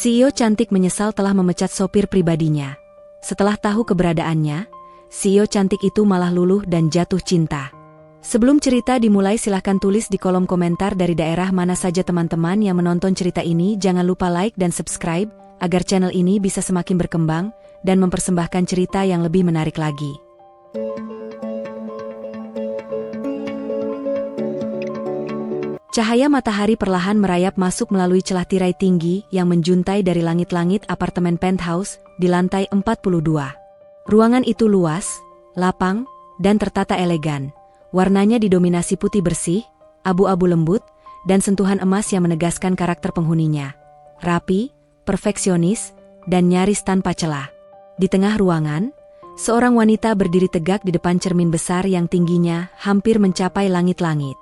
CEO cantik menyesal telah memecat sopir pribadinya. Setelah tahu keberadaannya, CEO cantik itu malah luluh dan jatuh cinta. Sebelum cerita dimulai, silahkan tulis di kolom komentar dari daerah mana saja teman-teman yang menonton cerita ini. Jangan lupa like dan subscribe, agar channel ini bisa semakin berkembang dan mempersembahkan cerita yang lebih menarik lagi. Cahaya matahari perlahan merayap masuk melalui celah tirai tinggi yang menjuntai dari langit-langit apartemen penthouse di lantai 42. Ruangan itu luas, lapang, dan tertata elegan. Warnanya didominasi putih bersih, abu-abu lembut, dan sentuhan emas yang menegaskan karakter penghuninya. Rapi, perfeksionis, dan nyaris tanpa celah. Di tengah ruangan, seorang wanita berdiri tegak di depan cermin besar yang tingginya hampir mencapai langit-langit.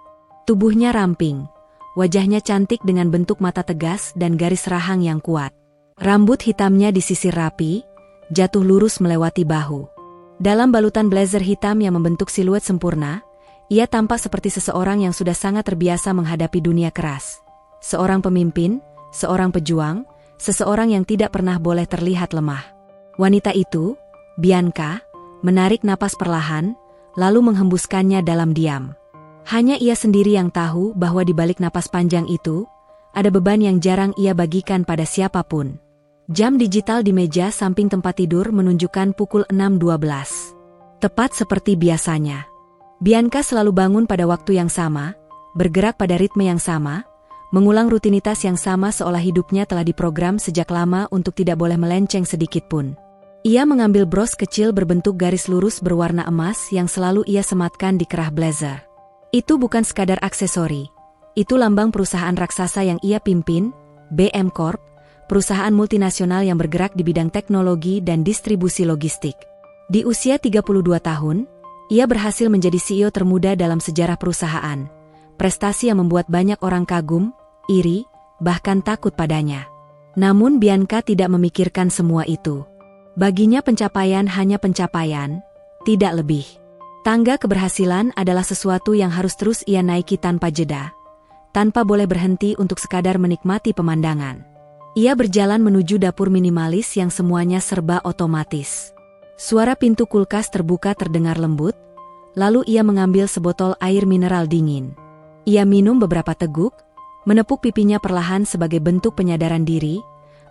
Tubuhnya ramping, wajahnya cantik dengan bentuk mata tegas dan garis rahang yang kuat. Rambut hitamnya disisir rapi, jatuh lurus melewati bahu. Dalam balutan blazer hitam yang membentuk siluet sempurna, ia tampak seperti seseorang yang sudah sangat terbiasa menghadapi dunia keras. Seorang pemimpin, seorang pejuang, seseorang yang tidak pernah boleh terlihat lemah. Wanita itu, Bianca, menarik napas perlahan, lalu menghembuskannya dalam diam. Hanya ia sendiri yang tahu bahwa di balik napas panjang itu, ada beban yang jarang ia bagikan pada siapapun. Jam digital di meja samping tempat tidur menunjukkan pukul 6.12. Tepat seperti biasanya. Bianca selalu bangun pada waktu yang sama, bergerak pada ritme yang sama, mengulang rutinitas yang sama seolah hidupnya telah diprogram sejak lama untuk tidak boleh melenceng sedikit pun. Ia mengambil bros kecil berbentuk garis lurus berwarna emas yang selalu ia sematkan di kerah blazer. Itu bukan sekadar aksesori. Itu lambang perusahaan raksasa yang ia pimpin, BM Corp, perusahaan multinasional yang bergerak di bidang teknologi dan distribusi logistik. Di usia 32 tahun, ia berhasil menjadi CEO termuda dalam sejarah perusahaan. Prestasi yang membuat banyak orang kagum, iri, bahkan takut padanya. Namun Bianca tidak memikirkan semua itu. Baginya pencapaian hanya pencapaian, tidak lebih. Tangga keberhasilan adalah sesuatu yang harus terus ia naiki tanpa jeda, tanpa boleh berhenti untuk sekadar menikmati pemandangan. Ia berjalan menuju dapur minimalis yang semuanya serba otomatis. Suara pintu kulkas terbuka terdengar lembut, lalu ia mengambil sebotol air mineral dingin. Ia minum beberapa teguk, menepuk pipinya perlahan sebagai bentuk penyadaran diri,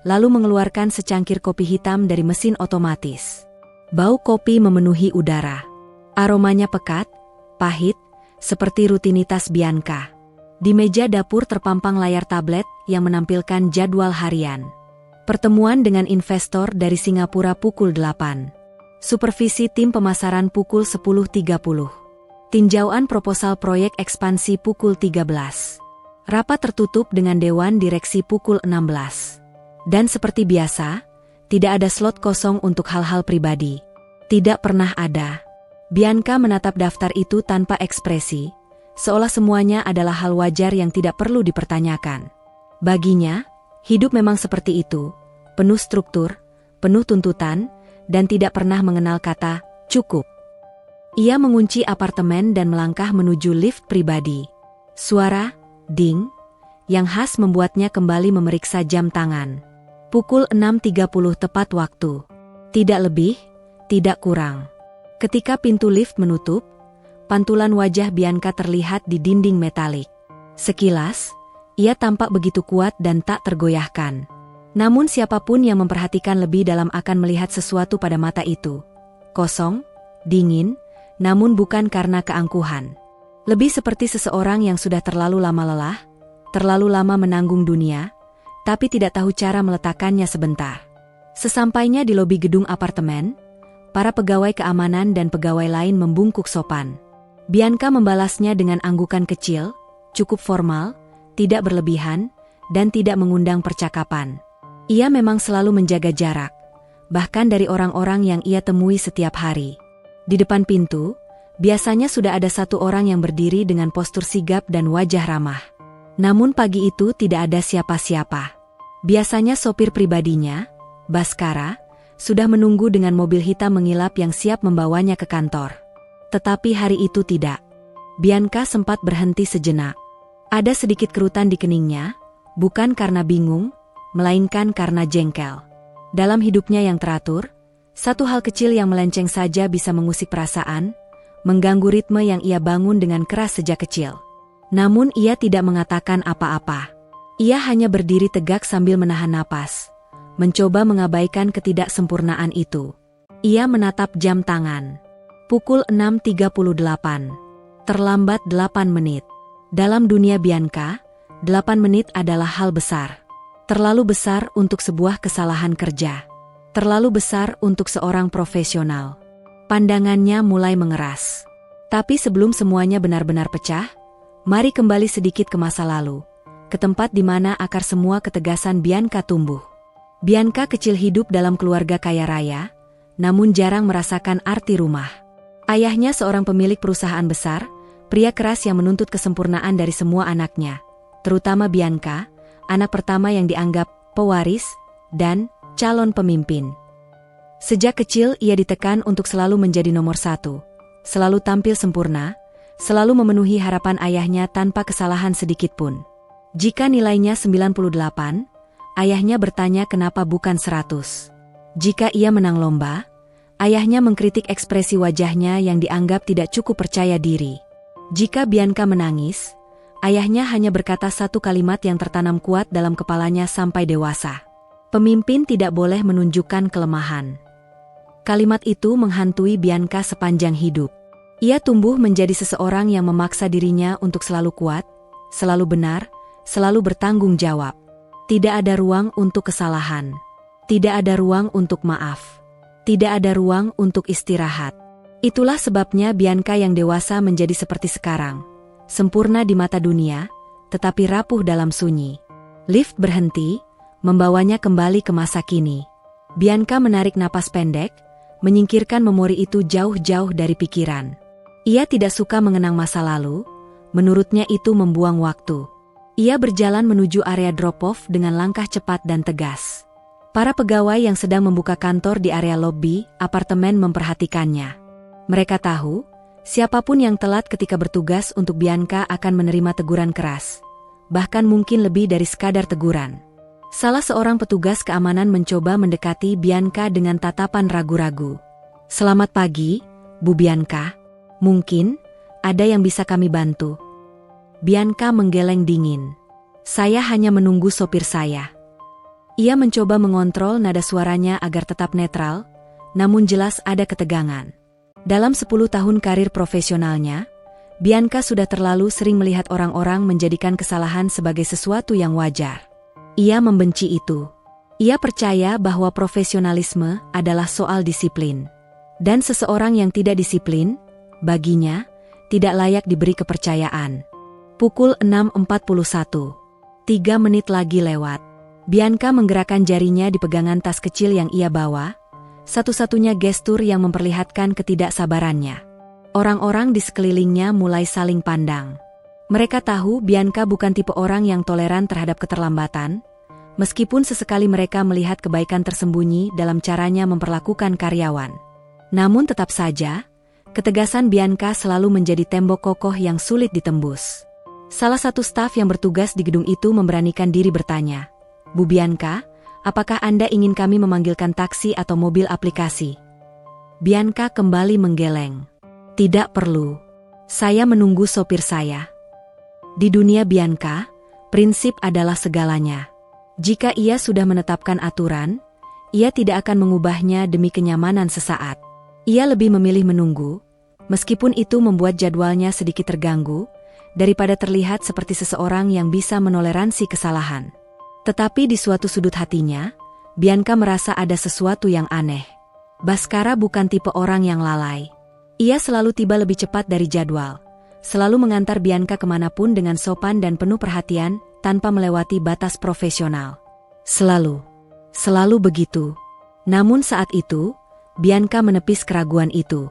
lalu mengeluarkan secangkir kopi hitam dari mesin otomatis. Bau kopi memenuhi udara. Aromanya pekat, pahit, seperti rutinitas Bianca. Di meja dapur terpampang layar tablet yang menampilkan jadwal harian. Pertemuan dengan investor dari Singapura pukul 8. Supervisi tim pemasaran pukul 10.30. Tinjauan proposal proyek ekspansi pukul 13. Rapat tertutup dengan Dewan Direksi pukul 16. Dan seperti biasa, tidak ada slot kosong untuk hal-hal pribadi. Tidak pernah ada. Bianca menatap daftar itu tanpa ekspresi, seolah semuanya adalah hal wajar yang tidak perlu dipertanyakan. Baginya, hidup memang seperti itu, penuh struktur, penuh tuntutan, dan tidak pernah mengenal kata cukup. Ia mengunci apartemen dan melangkah menuju lift pribadi. Suara ding yang khas membuatnya kembali memeriksa jam tangan. Pukul 6.30 tepat waktu. Tidak lebih, tidak kurang. Ketika pintu lift menutup, pantulan wajah Bianca terlihat di dinding metalik. Sekilas, ia tampak begitu kuat dan tak tergoyahkan. Namun siapapun yang memperhatikan lebih dalam akan melihat sesuatu pada mata itu. Kosong, dingin, namun bukan karena keangkuhan. Lebih seperti seseorang yang sudah terlalu lama lelah, terlalu lama menanggung dunia, tapi tidak tahu cara meletakkannya sebentar. Sesampainya di lobi gedung apartemen, para pegawai keamanan dan pegawai lain membungkuk sopan. Bianca membalasnya dengan anggukan kecil, cukup formal, tidak berlebihan, dan tidak mengundang percakapan. Ia memang selalu menjaga jarak, bahkan dari orang-orang yang ia temui setiap hari. Di depan pintu, biasanya sudah ada satu orang yang berdiri dengan postur sigap dan wajah ramah. Namun pagi itu tidak ada siapa-siapa. Biasanya sopir pribadinya, Baskara, sudah menunggu dengan mobil hitam mengilap yang siap membawanya ke kantor. Tetapi hari itu tidak. Bianca sempat berhenti sejenak. Ada sedikit kerutan di keningnya, bukan karena bingung, melainkan karena jengkel. Dalam hidupnya yang teratur, satu hal kecil yang melenceng saja bisa mengusik perasaan, mengganggu ritme yang ia bangun dengan keras sejak kecil. Namun ia tidak mengatakan apa-apa. Ia hanya berdiri tegak sambil menahan napas, mencoba mengabaikan ketidaksempurnaan itu. Ia menatap jam tangan. Pukul 6.38. Terlambat 8 menit. Dalam dunia Bianca, 8 menit adalah hal besar. Terlalu besar untuk sebuah kesalahan kerja. Terlalu besar untuk seorang profesional. Pandangannya mulai mengeras. Tapi sebelum semuanya benar-benar pecah, mari kembali sedikit ke masa lalu, ke tempat di mana akar semua ketegasan Bianca tumbuh. Bianca kecil hidup dalam keluarga kaya raya, namun jarang merasakan arti rumah. Ayahnya seorang pemilik perusahaan besar, pria keras yang menuntut kesempurnaan dari semua anaknya, terutama Bianca, anak pertama yang dianggap pewaris dan calon pemimpin. Sejak kecil ia ditekan untuk selalu menjadi nomor satu, selalu tampil sempurna, selalu memenuhi harapan ayahnya tanpa kesalahan sedikit pun. Jika nilainya 98, ayahnya bertanya kenapa bukan 100. Jika ia menang lomba, ayahnya mengkritik ekspresi wajahnya yang dianggap tidak cukup percaya diri. Jika Bianca menangis, ayahnya hanya berkata satu kalimat yang tertanam kuat dalam kepalanya sampai dewasa. Pemimpin tidak boleh menunjukkan kelemahan. Kalimat itu menghantui Bianca sepanjang hidup. Ia tumbuh menjadi seseorang yang memaksa dirinya untuk selalu kuat, selalu benar, selalu bertanggung jawab. Tidak ada ruang untuk kesalahan. Tidak ada ruang untuk maaf. Tidak ada ruang untuk istirahat. Itulah sebabnya Bianca yang dewasa menjadi seperti sekarang. Sempurna di mata dunia, tetapi rapuh dalam sunyi. Lift berhenti, membawanya kembali ke masa kini. Bianca menarik napas pendek, menyingkirkan memori itu jauh-jauh dari pikiran. Ia tidak suka mengenang masa lalu, menurutnya itu membuang waktu. Ia berjalan menuju area drop-off dengan langkah cepat dan tegas. Para pegawai yang sedang membuka kantor di area lobi apartemen memperhatikannya. Mereka tahu, siapapun yang telat ketika bertugas untuk Bianca akan menerima teguran keras. Bahkan mungkin lebih dari sekadar teguran. Salah seorang petugas keamanan mencoba mendekati Bianca dengan tatapan ragu-ragu. "Selamat pagi, Bu Bianca. Mungkin ada yang bisa kami bantu?" Bianca menggeleng dingin. "Saya hanya menunggu sopir saya." Ia mencoba mengontrol nada suaranya agar tetap netral, namun jelas ada ketegangan. Dalam 10 tahun karir profesionalnya, Bianca sudah terlalu sering melihat orang-orang menjadikan kesalahan sebagai sesuatu yang wajar. Ia membenci itu. Ia percaya bahwa profesionalisme adalah soal disiplin. Dan seseorang yang tidak disiplin, baginya, tidak layak diberi kepercayaan. Pukul 6.41. 3 menit lagi lewat. Bianca menggerakkan jarinya di pegangan tas kecil yang ia bawa, satu-satunya gestur yang memperlihatkan ketidaksabarannya. Orang-orang di sekelilingnya mulai saling pandang. Mereka tahu Bianca bukan tipe orang yang toleran terhadap keterlambatan, meskipun sesekali mereka melihat kebaikan tersembunyi dalam caranya memperlakukan karyawan. Namun tetap saja, ketegasan Bianca selalu menjadi tembok kokoh yang sulit ditembus. Salah satu staf yang bertugas di gedung itu memberanikan diri bertanya, "Bu Bianca, apakah Anda ingin kami memanggilkan taksi atau mobil aplikasi?" Bianca kembali menggeleng. "Tidak perlu. Saya menunggu sopir saya." Di dunia Bianca, prinsip adalah segalanya. Jika ia sudah menetapkan aturan, ia tidak akan mengubahnya demi kenyamanan sesaat. Ia lebih memilih menunggu, meskipun itu membuat jadwalnya sedikit terganggu, daripada terlihat seperti seseorang yang bisa menoleransi kesalahan. Tetapi di suatu sudut hatinya, Bianca merasa ada sesuatu yang aneh. Bhaskara bukan tipe orang yang lalai. Ia selalu tiba lebih cepat dari jadwal, selalu mengantar Bianca kemanapun dengan sopan dan penuh perhatian, tanpa melewati batas profesional. Selalu begitu. Namun saat itu, Bianca menepis keraguan itu.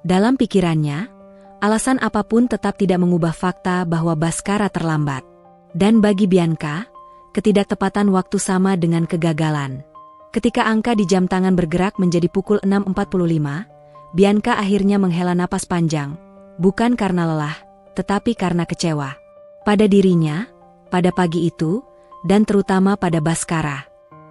Dalam pikirannya, alasan apapun tetap tidak mengubah fakta bahwa Bhaskara terlambat. Dan bagi Bianca, ketidaktepatan waktu sama dengan kegagalan. Ketika angka di jam tangan bergerak menjadi pukul 6.45, Bianca akhirnya menghela napas panjang, bukan karena lelah, tetapi karena kecewa. Pada dirinya, pada pagi itu, dan terutama pada Bhaskara.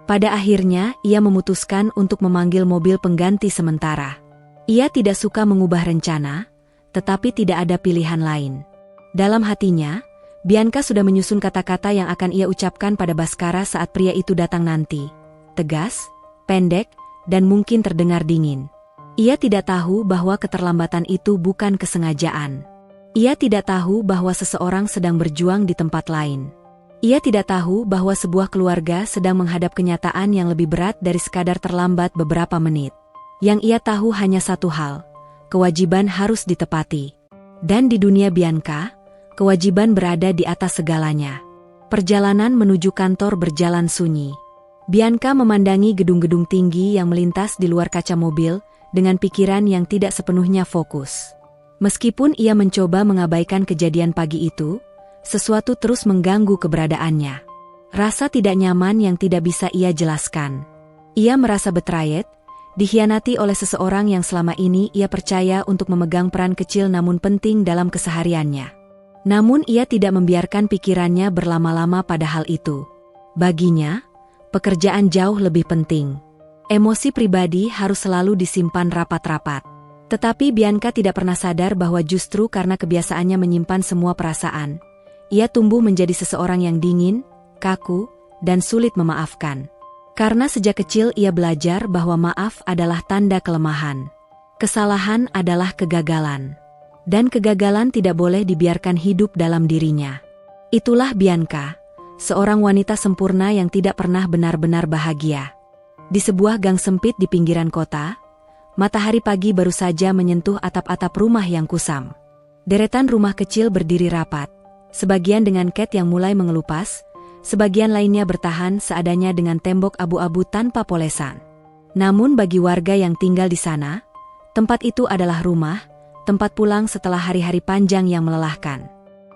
Pada akhirnya, ia memutuskan untuk memanggil mobil pengganti sementara. Ia tidak suka mengubah rencana, tetapi tidak ada pilihan lain. Dalam hatinya, Bianca sudah menyusun kata-kata yang akan ia ucapkan pada Bhaskara saat pria itu datang nanti. Tegas, pendek, dan mungkin terdengar dingin. Ia tidak tahu bahwa keterlambatan itu bukan kesengajaan. Ia tidak tahu bahwa seseorang sedang berjuang di tempat lain. Ia tidak tahu bahwa sebuah keluarga sedang menghadap kenyataan yang lebih berat dari sekadar terlambat beberapa menit. Yang ia tahu hanya satu hal, kewajiban harus ditepati. Dan di dunia Bianca, kewajiban berada di atas segalanya. Perjalanan menuju kantor berjalan sunyi. Bianca memandangi gedung-gedung tinggi yang melintas di luar kaca mobil dengan pikiran yang tidak sepenuhnya fokus. Meskipun ia mencoba mengabaikan kejadian pagi itu, sesuatu terus mengganggu keberadaannya. Rasa tidak nyaman yang tidak bisa ia jelaskan. Ia merasa betrayed, dikhianati oleh seseorang yang selama ini ia percaya untuk memegang peran kecil namun penting dalam kesehariannya. Namun ia tidak membiarkan pikirannya berlama-lama pada hal itu. Baginya, pekerjaan jauh lebih penting. Emosi pribadi harus selalu disimpan rapat-rapat. Tetapi Bianca tidak pernah sadar bahwa justru karena kebiasaannya menyimpan semua perasaan, ia tumbuh menjadi seseorang yang dingin, kaku, dan sulit memaafkan. Karena sejak kecil ia belajar bahwa maaf adalah tanda kelemahan. Kesalahan adalah kegagalan. Dan kegagalan tidak boleh dibiarkan hidup dalam dirinya. Itulah Bianca, seorang wanita sempurna yang tidak pernah benar-benar bahagia. Di sebuah gang sempit di pinggiran kota, matahari pagi baru saja menyentuh atap-atap rumah yang kusam. Deretan rumah kecil berdiri rapat. Sebagian dengan cat yang mulai mengelupas, sebagian lainnya bertahan seadanya dengan tembok abu-abu tanpa polesan. Namun bagi warga yang tinggal di sana, tempat itu adalah rumah, tempat pulang setelah hari-hari panjang yang melelahkan.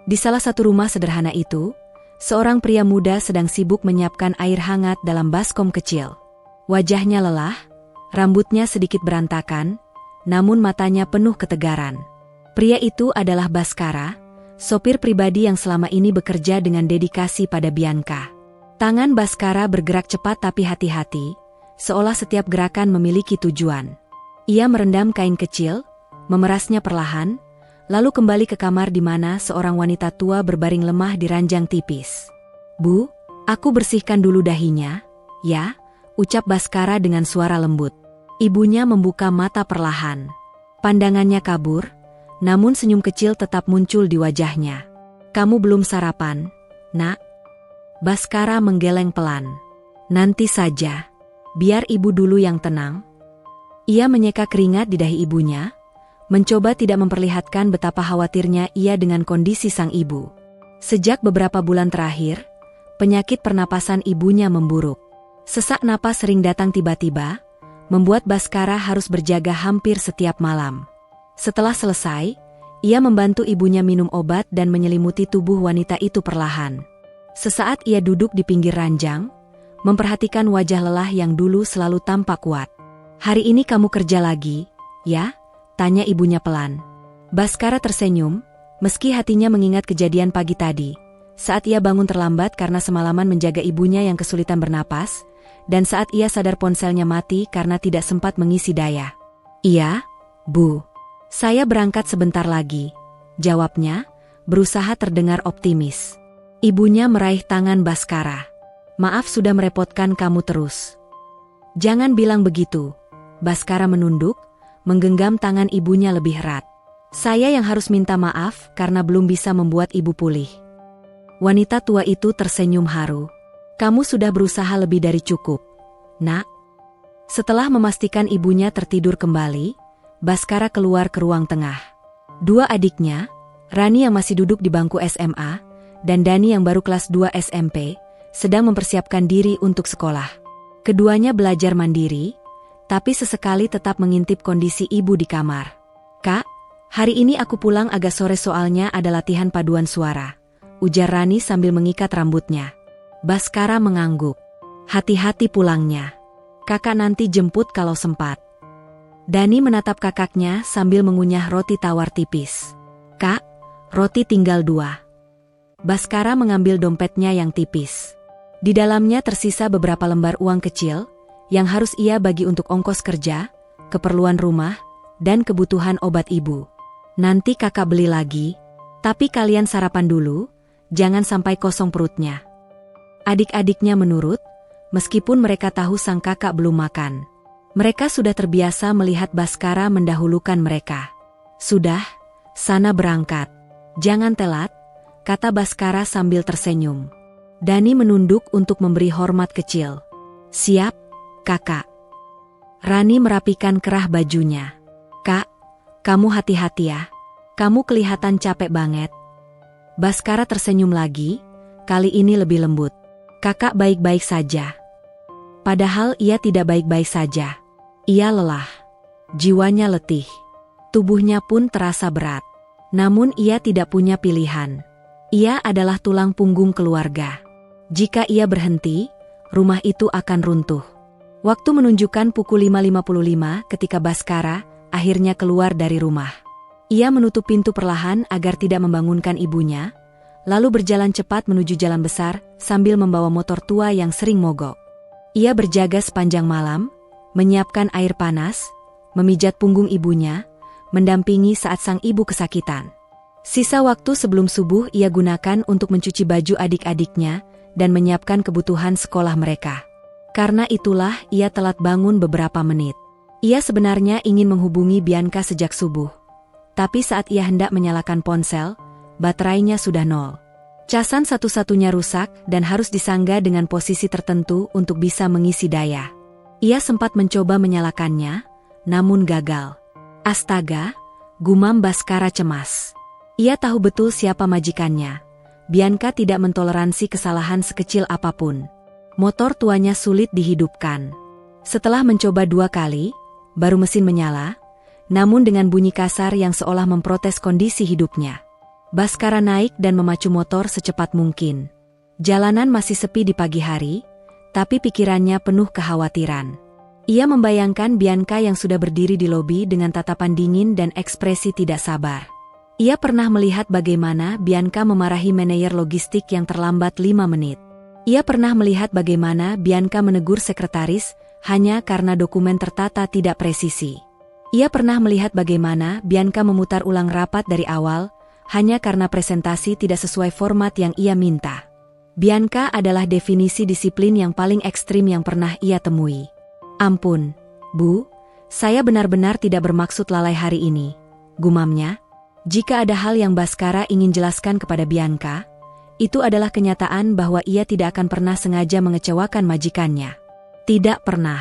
Di salah satu rumah sederhana itu, seorang pria muda sedang sibuk menyiapkan air hangat dalam baskom kecil. Wajahnya lelah, rambutnya sedikit berantakan, namun matanya penuh ketegaran. Pria itu adalah Bhaskara, sopir pribadi yang selama ini bekerja dengan dedikasi pada Bianca. Tangan Bhaskara bergerak cepat tapi hati-hati, seolah setiap gerakan memiliki tujuan. Ia merendam kain kecil, memerasnya perlahan, lalu kembali ke kamar di mana seorang wanita tua berbaring lemah di ranjang tipis. "Bu, aku bersihkan dulu dahinya, ya," ucap Bhaskara dengan suara lembut. Ibunya membuka mata perlahan. Pandangannya kabur, namun senyum kecil tetap muncul di wajahnya. "Kamu belum sarapan, Nak?" Bhaskara menggeleng pelan. "Nanti saja. Biar ibu dulu yang tenang." Ia menyeka keringat di dahi ibunya, mencoba tidak memperlihatkan betapa khawatirnya ia dengan kondisi sang ibu. Sejak beberapa bulan terakhir, penyakit pernapasan ibunya memburuk. Sesak napas sering datang tiba-tiba, membuat Bhaskara harus berjaga hampir setiap malam. Setelah selesai, ia membantu ibunya minum obat dan menyelimuti tubuh wanita itu perlahan. Sesaat ia duduk di pinggir ranjang, memperhatikan wajah lelah yang dulu selalu tampak kuat. "Hari ini kamu kerja lagi, ya?" tanya ibunya pelan. Bhaskara tersenyum, meski hatinya mengingat kejadian pagi tadi, saat ia bangun terlambat karena semalaman menjaga ibunya yang kesulitan bernapas, dan saat ia sadar ponselnya mati karena tidak sempat mengisi daya. "Iya, Bu. Saya berangkat sebentar lagi," jawabnya, berusaha terdengar optimis. Ibunya meraih tangan Bhaskara. "Maaf sudah merepotkan kamu terus." "Jangan bilang begitu." Bhaskara menunduk, menggenggam tangan ibunya lebih erat. "Saya yang harus minta maaf karena belum bisa membuat ibu pulih." Wanita tua itu tersenyum haru. "Kamu sudah berusaha lebih dari cukup, Nak." Setelah memastikan ibunya tertidur kembali, Bhaskara keluar ke ruang tengah. Dua adiknya, Rani yang masih duduk di bangku SMA, dan Dani yang baru kelas 2 SMP, sedang mempersiapkan diri untuk sekolah. Keduanya belajar mandiri, tapi sesekali tetap mengintip kondisi ibu di kamar. "Kak, hari ini aku pulang agak sore soalnya ada latihan paduan suara," ujar Rani sambil mengikat rambutnya. Bhaskara mengangguk. "Hati-hati pulangnya. Kakak nanti jemput kalau sempat." Dani menatap kakaknya sambil mengunyah roti tawar tipis. "Kak, roti tinggal 2." Bhaskara mengambil dompetnya yang tipis. Di dalamnya tersisa beberapa lembar uang kecil yang harus ia bagi untuk ongkos kerja, keperluan rumah, dan kebutuhan obat ibu. Nanti kakak beli lagi, tapi kalian sarapan dulu, jangan sampai kosong perutnya. Adik-adiknya menurut, meskipun mereka tahu sang kakak belum makan. Mereka sudah terbiasa melihat Baskara mendahulukan mereka. Sudah, sana berangkat. Jangan telat, kata Baskara sambil tersenyum. Dani menunduk untuk memberi hormat kecil. Siap, kakak. Rani merapikan kerah bajunya. Kak, kamu hati-hati ya. Kamu kelihatan capek banget. Baskara tersenyum lagi, kali ini lebih lembut. Kakak baik-baik saja. Padahal ia tidak baik-baik saja. Ia lelah. Jiwanya letih. Tubuhnya pun terasa berat. Namun ia tidak punya pilihan. Ia adalah tulang punggung keluarga. Jika ia berhenti, rumah itu akan runtuh. Waktu menunjukkan pukul 5.55 ketika Baskara akhirnya keluar dari rumah. Ia menutup pintu perlahan agar tidak membangunkan ibunya, lalu berjalan cepat menuju jalan besar sambil membawa motor tua yang sering mogok. Ia berjaga sepanjang malam, menyiapkan air panas, memijat punggung ibunya, mendampingi saat sang ibu kesakitan. Sisa waktu sebelum subuh ia gunakan untuk mencuci baju adik-adiknya dan menyiapkan kebutuhan sekolah mereka. Karena itulah ia telat bangun beberapa menit. Ia sebenarnya ingin menghubungi Bianca sejak subuh. Tapi saat ia hendak menyalakan ponsel, baterainya sudah nol. Casan satu-satunya rusak dan harus disangga dengan posisi tertentu untuk bisa mengisi daya. Ia sempat mencoba menyalakannya, namun gagal. Astaga, gumam Baskara cemas. Ia tahu betul siapa majikannya. Bianca tidak mentoleransi kesalahan sekecil apapun. Motor tuanya sulit dihidupkan. Setelah mencoba 2 kali, baru mesin menyala, namun dengan bunyi kasar yang seolah memprotes kondisi hidupnya. Baskara naik dan memacu motor secepat mungkin. Jalanan masih sepi di pagi hari, tapi pikirannya penuh kekhawatiran. Ia membayangkan Bianca yang sudah berdiri di lobi dengan tatapan dingin dan ekspresi tidak sabar. Ia pernah melihat bagaimana Bianca memarahi manajer logistik yang terlambat 5 menit. Ia pernah melihat bagaimana Bianca menegur sekretaris hanya karena dokumen tertata tidak presisi. Ia pernah melihat bagaimana Bianca memutar ulang rapat dari awal hanya karena presentasi tidak sesuai format yang ia minta. Bianca adalah definisi disiplin yang paling ekstrim yang pernah ia temui. Ampun, Bu, saya benar-benar tidak bermaksud lalai hari ini, gumamnya. Jika ada hal yang Baskara ingin jelaskan kepada Bianca, itu adalah kenyataan bahwa ia tidak akan pernah sengaja mengecewakan majikannya. Tidak pernah.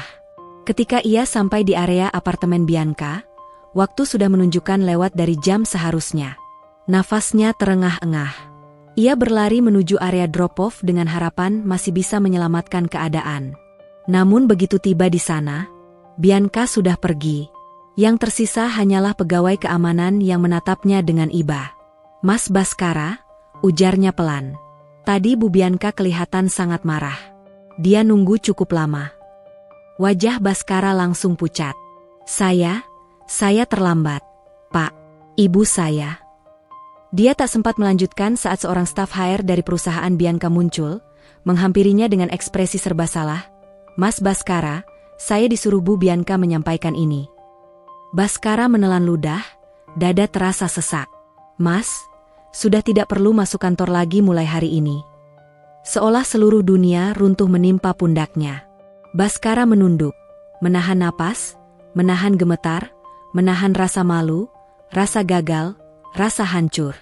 Ketika ia sampai di area apartemen Bianca, waktu sudah menunjukkan lewat dari jam seharusnya. Nafasnya terengah-engah. Ia berlari menuju area drop-off dengan harapan masih bisa menyelamatkan keadaan. Namun begitu tiba di sana, Bianca sudah pergi. Yang tersisa hanyalah pegawai keamanan yang menatapnya dengan iba. Mas Baskara, ujarnya pelan. Tadi Bu Bianca kelihatan sangat marah. Dia nunggu cukup lama. Wajah Baskara langsung pucat. Saya terlambat, Pak. Ibu saya. Dia tak sempat melanjutkan saat seorang staf HR dari perusahaan Bianca muncul, menghampirinya dengan ekspresi serba salah. Mas Baskara, saya disuruh Bu Bianca menyampaikan ini. Baskara menelan ludah, dada terasa sesak. Mas, sudah tidak perlu masuk kantor lagi mulai hari ini. Seolah seluruh dunia runtuh menimpa pundaknya. Baskara menunduk, menahan napas, menahan gemetar, menahan rasa malu, rasa gagal, rasa hancur.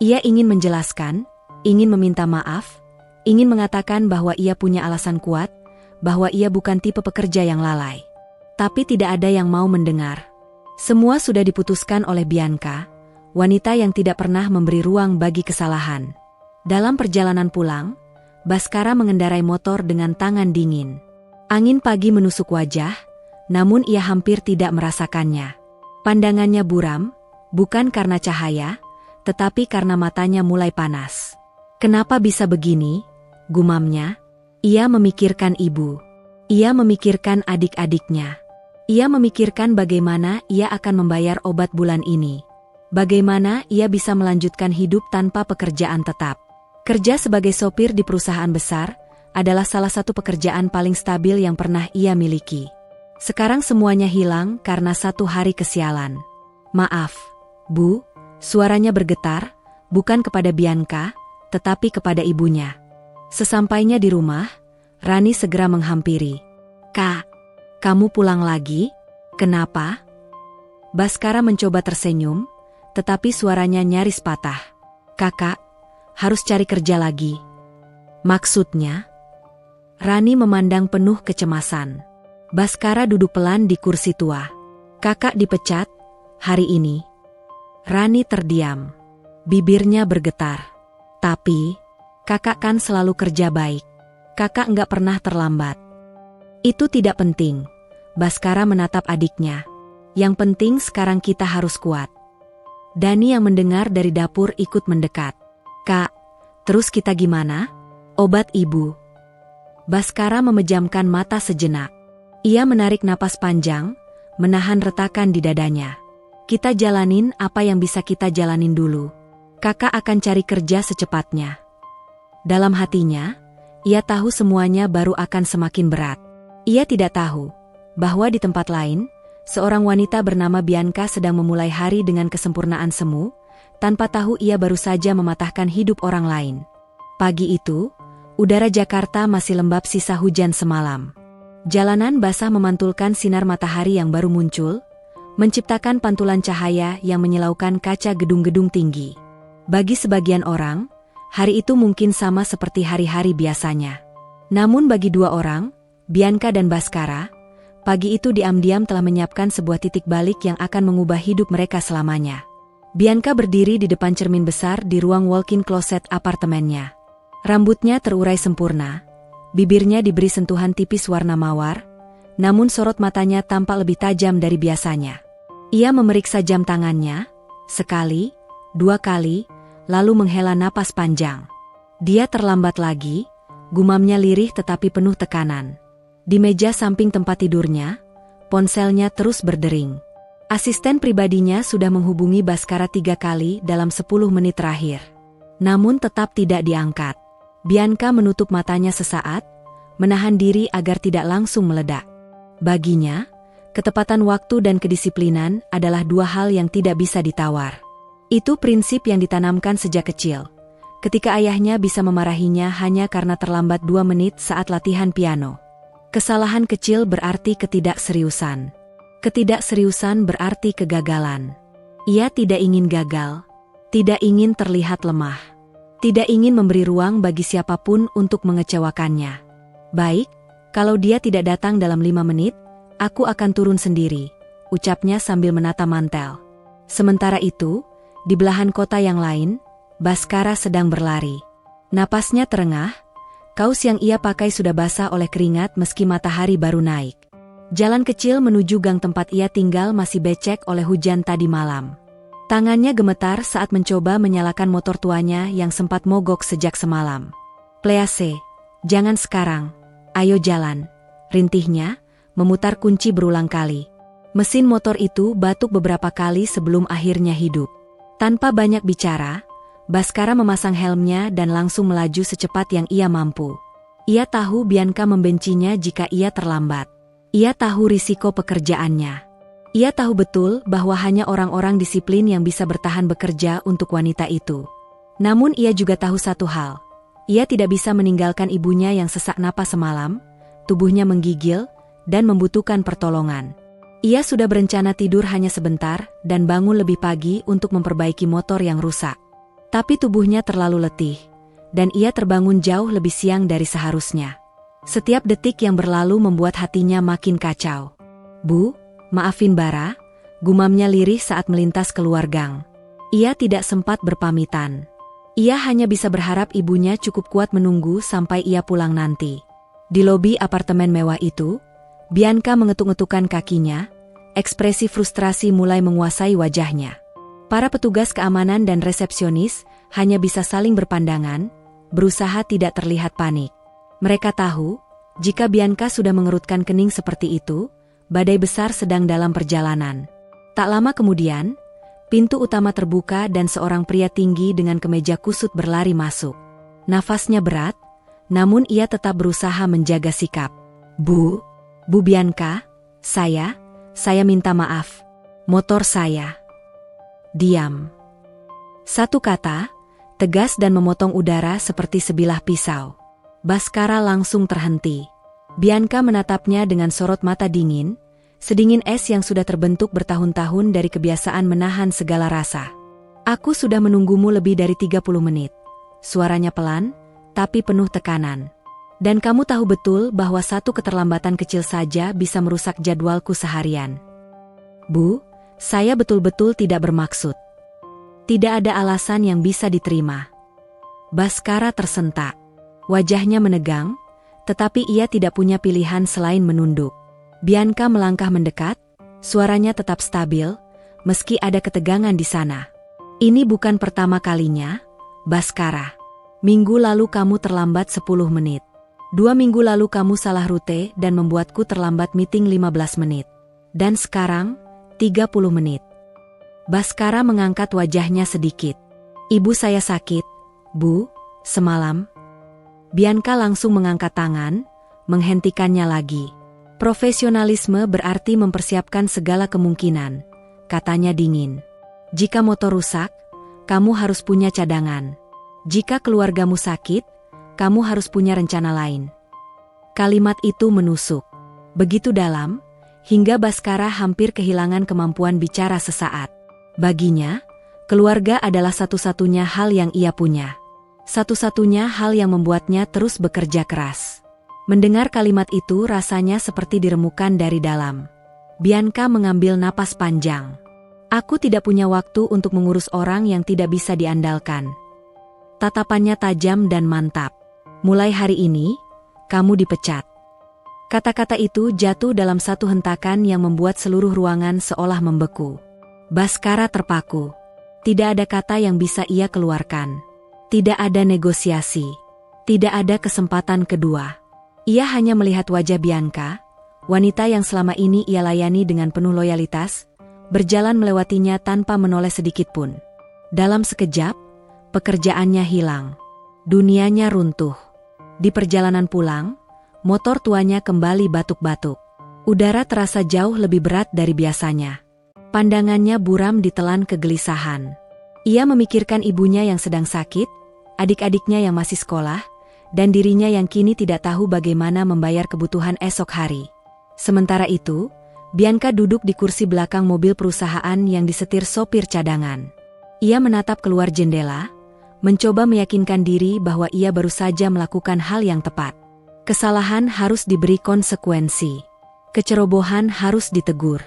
Ia ingin menjelaskan, ingin meminta maaf, ingin mengatakan bahwa ia punya alasan kuat, bahwa ia bukan tipe pekerja yang lalai. Tapi tidak ada yang mau mendengar. Semua sudah diputuskan oleh Bianca, wanita yang tidak pernah memberi ruang bagi kesalahan. Dalam perjalanan pulang, Baskara mengendarai motor dengan tangan dingin. Angin pagi menusuk wajah, namun ia hampir tidak merasakannya. Pandangannya buram, bukan karena cahaya, tetapi karena matanya mulai panas. Kenapa bisa begini? Gumamnya. Ia memikirkan ibu. Ia memikirkan adik-adiknya. Ia memikirkan bagaimana ia akan membayar obat bulan ini. Bagaimana ia bisa melanjutkan hidup tanpa pekerjaan tetap. Kerja sebagai sopir di perusahaan besar, adalah salah satu pekerjaan paling stabil yang pernah ia miliki. Sekarang semuanya hilang karena satu hari kesialan. "Maaf, Bu," suaranya bergetar, bukan kepada Bianca, tetapi kepada ibunya. Sesampainya di rumah, Rani segera menghampiri. "Kak, kamu pulang lagi? Kenapa?" Baskara mencoba tersenyum, tetapi suaranya nyaris patah. "Kakak, harus cari kerja lagi." "Maksudnya?" Rani memandang penuh kecemasan. Baskara duduk pelan di kursi tua. "Kakak dipecat hari ini." Rani terdiam. Bibirnya bergetar. "Tapi, kakak kan selalu kerja baik. Kakak nggak pernah terlambat." "Itu tidak penting." Baskara menatap adiknya. "Yang penting sekarang kita harus kuat." Dani yang mendengar dari dapur ikut mendekat. "Kak, terus kita gimana? Obat ibu?" Baskara memejamkan mata sejenak. Ia menarik napas panjang, menahan retakan di dadanya. "Kita jalanin apa yang bisa kita jalanin dulu. Kakak akan cari kerja secepatnya." Dalam hatinya, ia tahu semuanya baru akan semakin berat. Ia tidak tahu bahwa di tempat lain, seorang wanita bernama Bianca sedang memulai hari dengan kesempurnaan semu, tanpa tahu ia baru saja mematahkan hidup orang lain. Pagi itu, udara Jakarta masih lembab sisa hujan semalam. Jalanan basah memantulkan sinar matahari yang baru muncul, menciptakan pantulan cahaya yang menyilaukan kaca gedung-gedung tinggi. Bagi sebagian orang, hari itu mungkin sama seperti hari-hari biasanya. Namun bagi dua orang, Bianca dan Baskara, pagi itu diam-diam telah menyiapkan sebuah titik balik yang akan mengubah hidup mereka selamanya. Bianca berdiri di depan cermin besar di ruang walk-in closet apartemennya. Rambutnya terurai sempurna, bibirnya diberi sentuhan tipis warna mawar, namun sorot matanya tampak lebih tajam dari biasanya. Ia memeriksa jam tangannya, sekali, dua kali, lalu menghela napas panjang. Dia terlambat lagi, gumamnya lirih tetapi penuh tekanan. Di meja samping tempat tidurnya, ponselnya terus berdering. Asisten pribadinya sudah menghubungi Baskara 3 kali dalam 10 menit terakhir. Namun tetap tidak diangkat. Bianca menutup matanya sesaat, menahan diri agar tidak langsung meledak. Baginya, ketepatan waktu dan kedisiplinan adalah dua hal yang tidak bisa ditawar. Itu prinsip yang ditanamkan sejak kecil, ketika ayahnya bisa memarahinya hanya karena terlambat 2 menit saat latihan piano. Kesalahan kecil berarti ketidakseriusan. Ketidakseriusan berarti kegagalan. Ia tidak ingin gagal, tidak ingin terlihat lemah. Tidak ingin memberi ruang bagi siapapun untuk mengecewakannya. "Baik, kalau dia tidak datang dalam 5 menit, aku akan turun sendiri," ucapnya sambil menata mantel. Sementara itu, di belahan kota yang lain, Baskara sedang berlari. Napasnya terengah, kaos yang ia pakai sudah basah oleh keringat meski matahari baru naik. Jalan kecil menuju gang tempat ia tinggal masih becek oleh hujan tadi malam. Tangannya gemetar saat mencoba menyalakan motor tuanya yang sempat mogok sejak semalam. "Please, jangan sekarang. Ayo jalan," rintihnya, memutar kunci berulang kali. Mesin motor itu batuk beberapa kali sebelum akhirnya hidup. Tanpa banyak bicara, Baskara memasang helmnya dan langsung melaju secepat yang ia mampu. Ia tahu Bianca membencinya jika ia terlambat. Ia tahu risiko pekerjaannya. Ia tahu betul bahwa hanya orang-orang disiplin yang bisa bertahan bekerja untuk wanita itu. Namun ia juga tahu satu hal. Ia tidak bisa meninggalkan ibunya yang sesak napas semalam, tubuhnya menggigil, dan membutuhkan pertolongan. Ia sudah berencana tidur hanya sebentar dan bangun lebih pagi untuk memperbaiki motor yang rusak. Tapi tubuhnya terlalu letih, dan ia terbangun jauh lebih siang dari seharusnya. Setiap detik yang berlalu membuat hatinya makin kacau. "Bu, maafin Bara," gumamnya lirih saat melintas keluar gang. Ia tidak sempat berpamitan. Ia hanya bisa berharap ibunya cukup kuat menunggu sampai ia pulang nanti. Di lobi apartemen mewah itu, Bianca mengetuk-ngetukkan kakinya, ekspresi frustrasi mulai menguasai wajahnya. Para petugas keamanan dan resepsionis hanya bisa saling berpandangan, berusaha tidak terlihat panik. Mereka tahu, jika Bianca sudah mengerutkan kening seperti itu, badai besar sedang dalam perjalanan. Tak lama kemudian, pintu utama terbuka dan seorang pria tinggi dengan kemeja kusut berlari masuk. Nafasnya berat, Namun ia tetap berusaha menjaga sikap. Bu Bianca, saya minta maaf. Motor saya. Diam. Satu kata, tegas dan memotong udara seperti sebilah pisau. Baskara langsung terhenti. Bianca menatapnya dengan sorot mata dingin, sedingin es yang sudah terbentuk bertahun-tahun dari kebiasaan menahan segala rasa. Aku sudah menunggumu lebih dari 30 menit. Suaranya pelan, tapi penuh tekanan. Dan kamu tahu betul bahwa satu keterlambatan kecil saja bisa merusak jadwalku seharian. Bu, saya betul-betul tidak bermaksud. Tidak ada alasan yang bisa diterima. Baskara tersentak. Wajahnya menegang, tetapi ia tidak punya pilihan selain menunduk. Bianca melangkah mendekat, suaranya tetap stabil, meski ada ketegangan di sana. Ini bukan pertama kalinya, Baskara. Minggu lalu kamu terlambat 10 menit. 2 minggu lalu kamu salah rute dan membuatku terlambat meeting 15 menit. Dan sekarang, 30 menit. Baskara mengangkat wajahnya sedikit. Ibu saya sakit, Bu, semalam. Bianca langsung mengangkat tangan, menghentikannya lagi. Profesionalisme berarti mempersiapkan segala kemungkinan, katanya dingin. Jika motor rusak, kamu harus punya cadangan. Jika keluargamu sakit, kamu harus punya rencana lain. Kalimat itu menusuk. Begitu dalam, hingga Baskara hampir kehilangan kemampuan bicara sesaat. Baginya, keluarga adalah satu-satunya hal yang ia punya. Satu-satunya hal yang membuatnya terus bekerja keras. Mendengar kalimat itu rasanya seperti diremukan dari dalam. Bianca mengambil napas panjang. Aku tidak punya waktu untuk mengurus orang yang tidak bisa diandalkan. Tatapannya tajam dan mantap. Mulai hari ini, kamu dipecat. Kata-kata itu jatuh dalam satu hentakan yang membuat seluruh ruangan seolah membeku. Baskara terpaku. Tidak ada kata yang bisa ia keluarkan. Tidak ada negosiasi. Tidak ada kesempatan kedua. Ia hanya melihat wajah Bianca, wanita yang selama ini ia layani dengan penuh loyalitas, berjalan melewatinya tanpa menoleh sedikit pun. Dalam sekejap, pekerjaannya hilang. Dunianya runtuh. Di perjalanan pulang, motor tuanya kembali batuk-batuk. Udara terasa jauh lebih berat dari biasanya. Pandangannya buram ditelan kegelisahan. Ia memikirkan ibunya yang sedang sakit, adik-adiknya yang masih sekolah, dan dirinya yang kini tidak tahu bagaimana membayar kebutuhan esok hari. Sementara itu, Bianca duduk di kursi belakang mobil perusahaan yang disetir sopir cadangan. Ia menatap keluar jendela, mencoba meyakinkan diri bahwa ia baru saja melakukan hal yang tepat. Kesalahan harus diberi konsekuensi. Kecerobohan harus ditegur.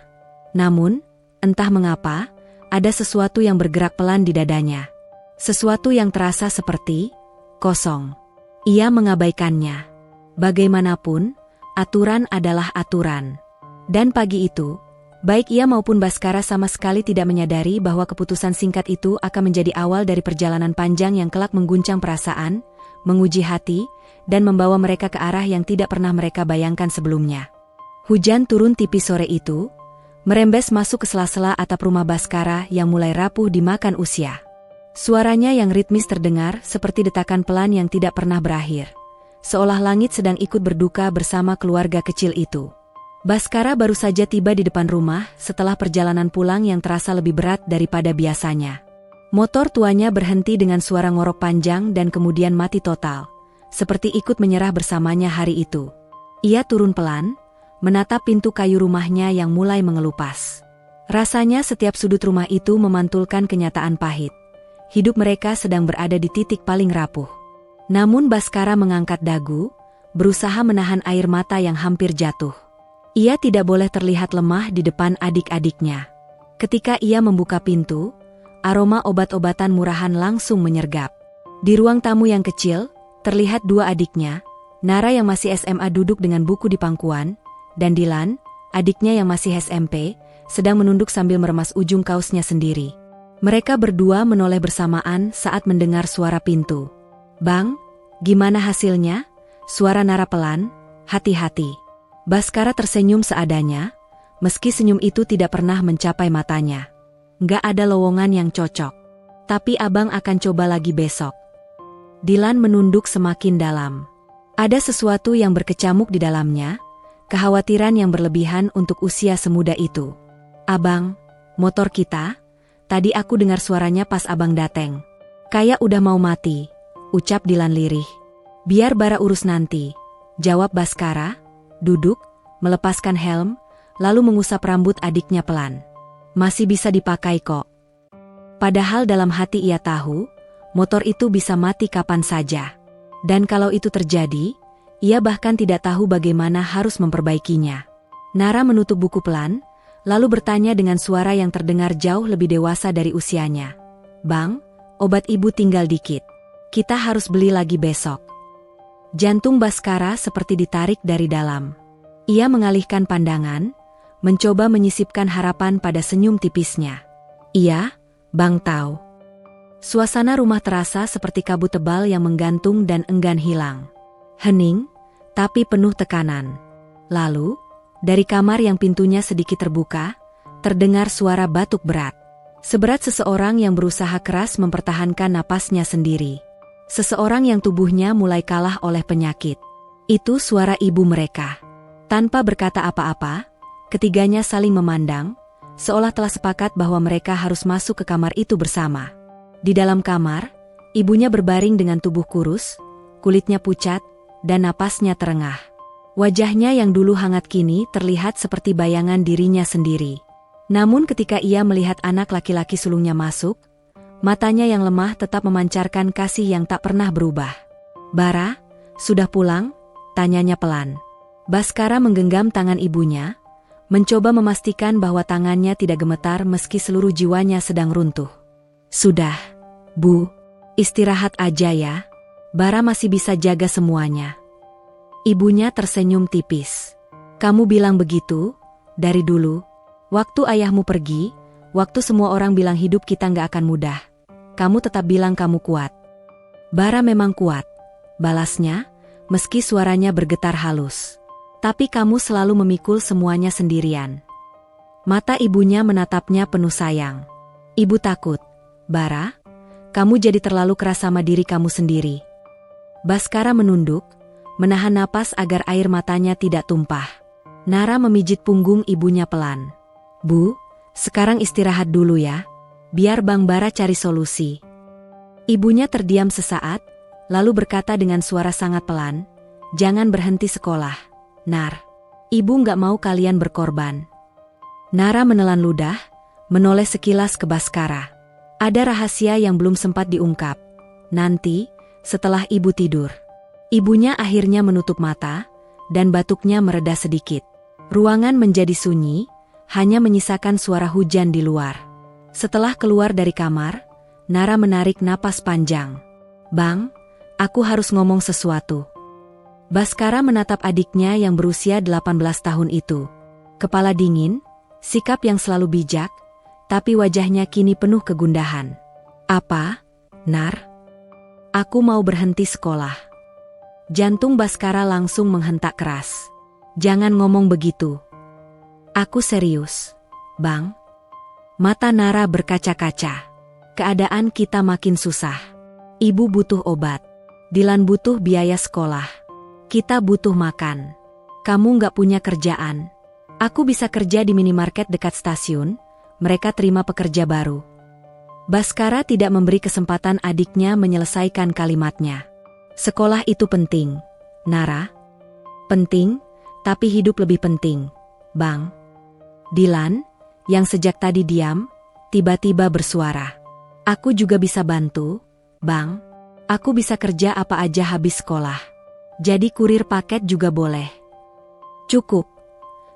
Namun, entah mengapa, ada sesuatu yang bergerak pelan di dadanya. Sesuatu yang terasa seperti kosong. Ia mengabaikannya. Bagaimanapun, aturan adalah aturan. Dan pagi itu, baik ia maupun Baskara sama sekali tidak menyadari bahwa keputusan singkat itu akan menjadi awal dari perjalanan panjang yang kelak mengguncang perasaan, menguji hati, dan membawa mereka ke arah yang tidak pernah mereka bayangkan sebelumnya. Hujan turun tipis sore itu, merembes masuk ke sela-sela atap rumah Baskara yang mulai rapuh dimakan usia. Suaranya yang ritmis terdengar seperti detakan pelan yang tidak pernah berakhir. Seolah langit sedang ikut berduka bersama keluarga kecil itu. Baskara baru saja tiba di depan rumah setelah perjalanan pulang yang terasa lebih berat daripada biasanya. Motor tuanya berhenti dengan suara ngorok panjang dan kemudian mati total, seperti ikut menyerah bersamanya hari itu. Ia turun pelan, menatap pintu kayu rumahnya yang mulai mengelupas. Rasanya setiap sudut rumah itu memantulkan kenyataan pahit. Hidup mereka sedang berada di titik paling rapuh. Namun Baskara mengangkat dagu, berusaha menahan air mata yang hampir jatuh. Ia tidak boleh terlihat lemah di depan adik-adiknya. Ketika ia membuka pintu, aroma obat-obatan murahan langsung menyergap. Di ruang tamu yang kecil, terlihat dua adiknya, Nara yang masih SMA duduk dengan buku di pangkuan, dan Dilan, adiknya yang masih SMP, sedang menunduk sambil meremas ujung kaosnya sendiri. Mereka berdua menoleh bersamaan saat mendengar suara pintu. "Bang, gimana hasilnya?" Suara Nara pelan, "Hati-hati." Baskara tersenyum seadanya, meski senyum itu tidak pernah mencapai matanya. "Nggak ada lowongan yang cocok. Tapi abang akan coba lagi besok." Dilan menunduk semakin dalam. Ada sesuatu yang berkecamuk di dalamnya, kekhawatiran yang berlebihan untuk usia semuda itu. "Abang, motor kita? Tadi aku dengar suaranya pas abang dateng. Kayak udah mau mati," ucap Dilan lirih. "Biar Bara urus nanti," jawab Baskara, duduk, melepaskan helm, lalu mengusap rambut adiknya pelan. "Masih bisa dipakai kok." Padahal dalam hati ia tahu, motor itu bisa mati kapan saja. Dan kalau itu terjadi, ia bahkan tidak tahu bagaimana harus memperbaikinya. Nara menutup buku pelan, lalu bertanya dengan suara yang terdengar jauh lebih dewasa dari usianya. "Bang, obat ibu tinggal dikit. Kita harus beli lagi besok." Jantung Baskara seperti ditarik dari dalam. Ia mengalihkan pandangan, mencoba menyisipkan harapan pada senyum tipisnya. "Iya, Bang tahu." Suasana rumah terasa seperti kabut tebal yang menggantung dan enggan hilang. Hening, tapi penuh tekanan. Lalu, dari kamar yang pintunya sedikit terbuka, terdengar suara batuk berat. Seberat seseorang yang berusaha keras mempertahankan napasnya sendiri. Seseorang yang tubuhnya mulai kalah oleh penyakit. Itu suara ibu mereka. Tanpa berkata apa-apa, ketiganya saling memandang, seolah telah sepakat bahwa mereka harus masuk ke kamar itu bersama. Di dalam kamar, ibunya berbaring dengan tubuh kurus, kulitnya pucat, dan napasnya terengah. Wajahnya yang dulu hangat kini terlihat seperti bayangan dirinya sendiri. Namun ketika ia melihat anak laki-laki sulungnya masuk, matanya yang lemah tetap memancarkan kasih yang tak pernah berubah. "Bara, sudah pulang?" tanyanya pelan. Baskara menggenggam tangan ibunya, mencoba memastikan bahwa tangannya tidak gemetar meski seluruh jiwanya sedang runtuh. "Sudah, Bu. Istirahat aja ya. Bara masih bisa jaga semuanya." Ibunya tersenyum tipis. "Kamu bilang begitu, dari dulu. Waktu ayahmu pergi, waktu semua orang bilang hidup kita nggak akan mudah. Kamu tetap bilang kamu kuat." "Bara memang kuat," balasnya, meski suaranya bergetar halus. "Tapi kamu selalu memikul semuanya sendirian." Mata ibunya menatapnya penuh sayang. "Ibu takut, Bara, kamu jadi terlalu keras sama diri kamu sendiri." Baskara menunduk, menahan napas agar air matanya tidak tumpah. Nara memijit punggung ibunya pelan. "Bu, sekarang istirahat dulu ya. Biar Bang Bara cari solusi." Ibunya terdiam sesaat, lalu berkata dengan suara sangat pelan, "Jangan berhenti sekolah, Nar. Ibu nggak mau kalian berkorban." Nara menelan ludah, menoleh sekilas ke Baskara. Ada rahasia yang belum sempat diungkap. Nanti, setelah ibu tidur. Ibunya akhirnya menutup mata, dan batuknya mereda sedikit. Ruangan menjadi sunyi, hanya menyisakan suara hujan di luar. Setelah keluar dari kamar, Nara menarik napas panjang. "Bang, aku harus ngomong sesuatu." Baskara menatap adiknya yang berusia 18 tahun itu. Kepala dingin, sikap yang selalu bijak, tapi wajahnya kini penuh kegundahan. "Apa, Nar?" "Aku mau berhenti sekolah." Jantung Baskara langsung menghentak keras. "Jangan ngomong begitu." "Aku serius, Bang." Mata Nara berkaca-kaca. "Keadaan kita makin susah. Ibu butuh obat. Dilan butuh biaya sekolah. Kita butuh makan. Kamu nggak punya kerjaan. Aku bisa kerja di minimarket dekat stasiun. Mereka terima pekerja baru." Baskara tidak memberi kesempatan adiknya menyelesaikan kalimatnya. "Sekolah itu penting, Nara. Penting, tapi hidup lebih penting, Bang." Dilan, yang sejak tadi diam, tiba-tiba bersuara. "Aku juga bisa bantu, Bang. Aku bisa kerja apa aja habis sekolah. Jadi kurir paket juga boleh." "Cukup."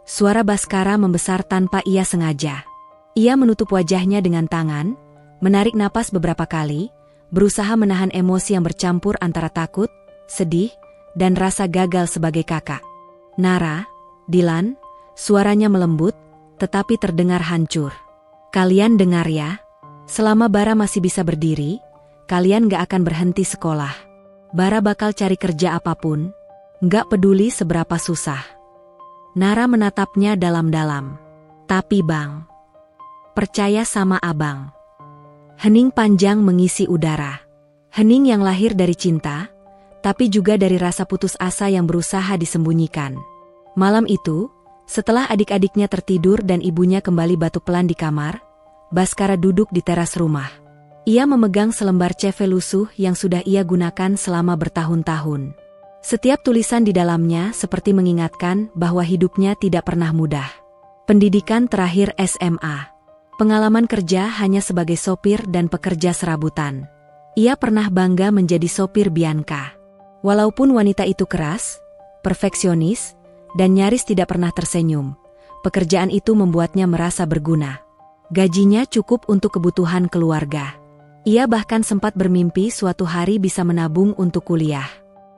Suara Baskara membesar tanpa ia sengaja. Ia menutup wajahnya dengan tangan, menarik napas beberapa kali, berusaha menahan emosi yang bercampur antara takut, sedih, dan rasa gagal sebagai kakak. "Nara, Dilan," suaranya melembut, tetapi terdengar hancur. "Kalian dengar ya, selama Bara masih bisa berdiri, kalian gak akan berhenti sekolah. Bara bakal cari kerja apapun, gak peduli seberapa susah." Nara menatapnya dalam-dalam. "Tapi Bang, percaya sama Abang." Hening panjang mengisi udara. Hening yang lahir dari cinta, tapi juga dari rasa putus asa yang berusaha disembunyikan. Malam itu, setelah adik-adiknya tertidur dan ibunya kembali batuk pelan di kamar, Baskara duduk di teras rumah. Ia memegang selembar CV lusuh yang sudah ia gunakan selama bertahun-tahun. Setiap tulisan di dalamnya seperti mengingatkan bahwa hidupnya tidak pernah mudah. Pendidikan terakhir SMA. Pengalaman kerja hanya sebagai sopir dan pekerja serabutan. Ia pernah bangga menjadi sopir Bianca. Walaupun wanita itu keras, perfeksionis, dan nyaris tidak pernah tersenyum, pekerjaan itu membuatnya merasa berguna. Gajinya cukup untuk kebutuhan keluarga. Ia bahkan sempat bermimpi suatu hari bisa menabung untuk kuliah.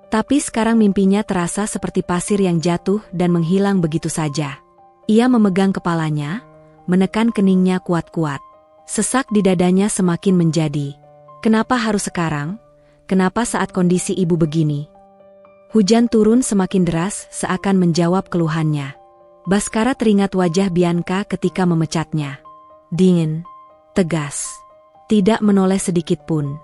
Tapi sekarang mimpinya terasa seperti pasir yang jatuh dan menghilang begitu saja. Ia memegang kepalanya, menekan keningnya kuat-kuat. Sesak di dadanya semakin menjadi. Kenapa harus sekarang? Kenapa saat kondisi ibu begini? Hujan turun semakin deras seakan menjawab keluhannya. Baskara teringat wajah Bianca ketika memecatnya. Dingin, tegas. Tidak menoleh sedikit pun.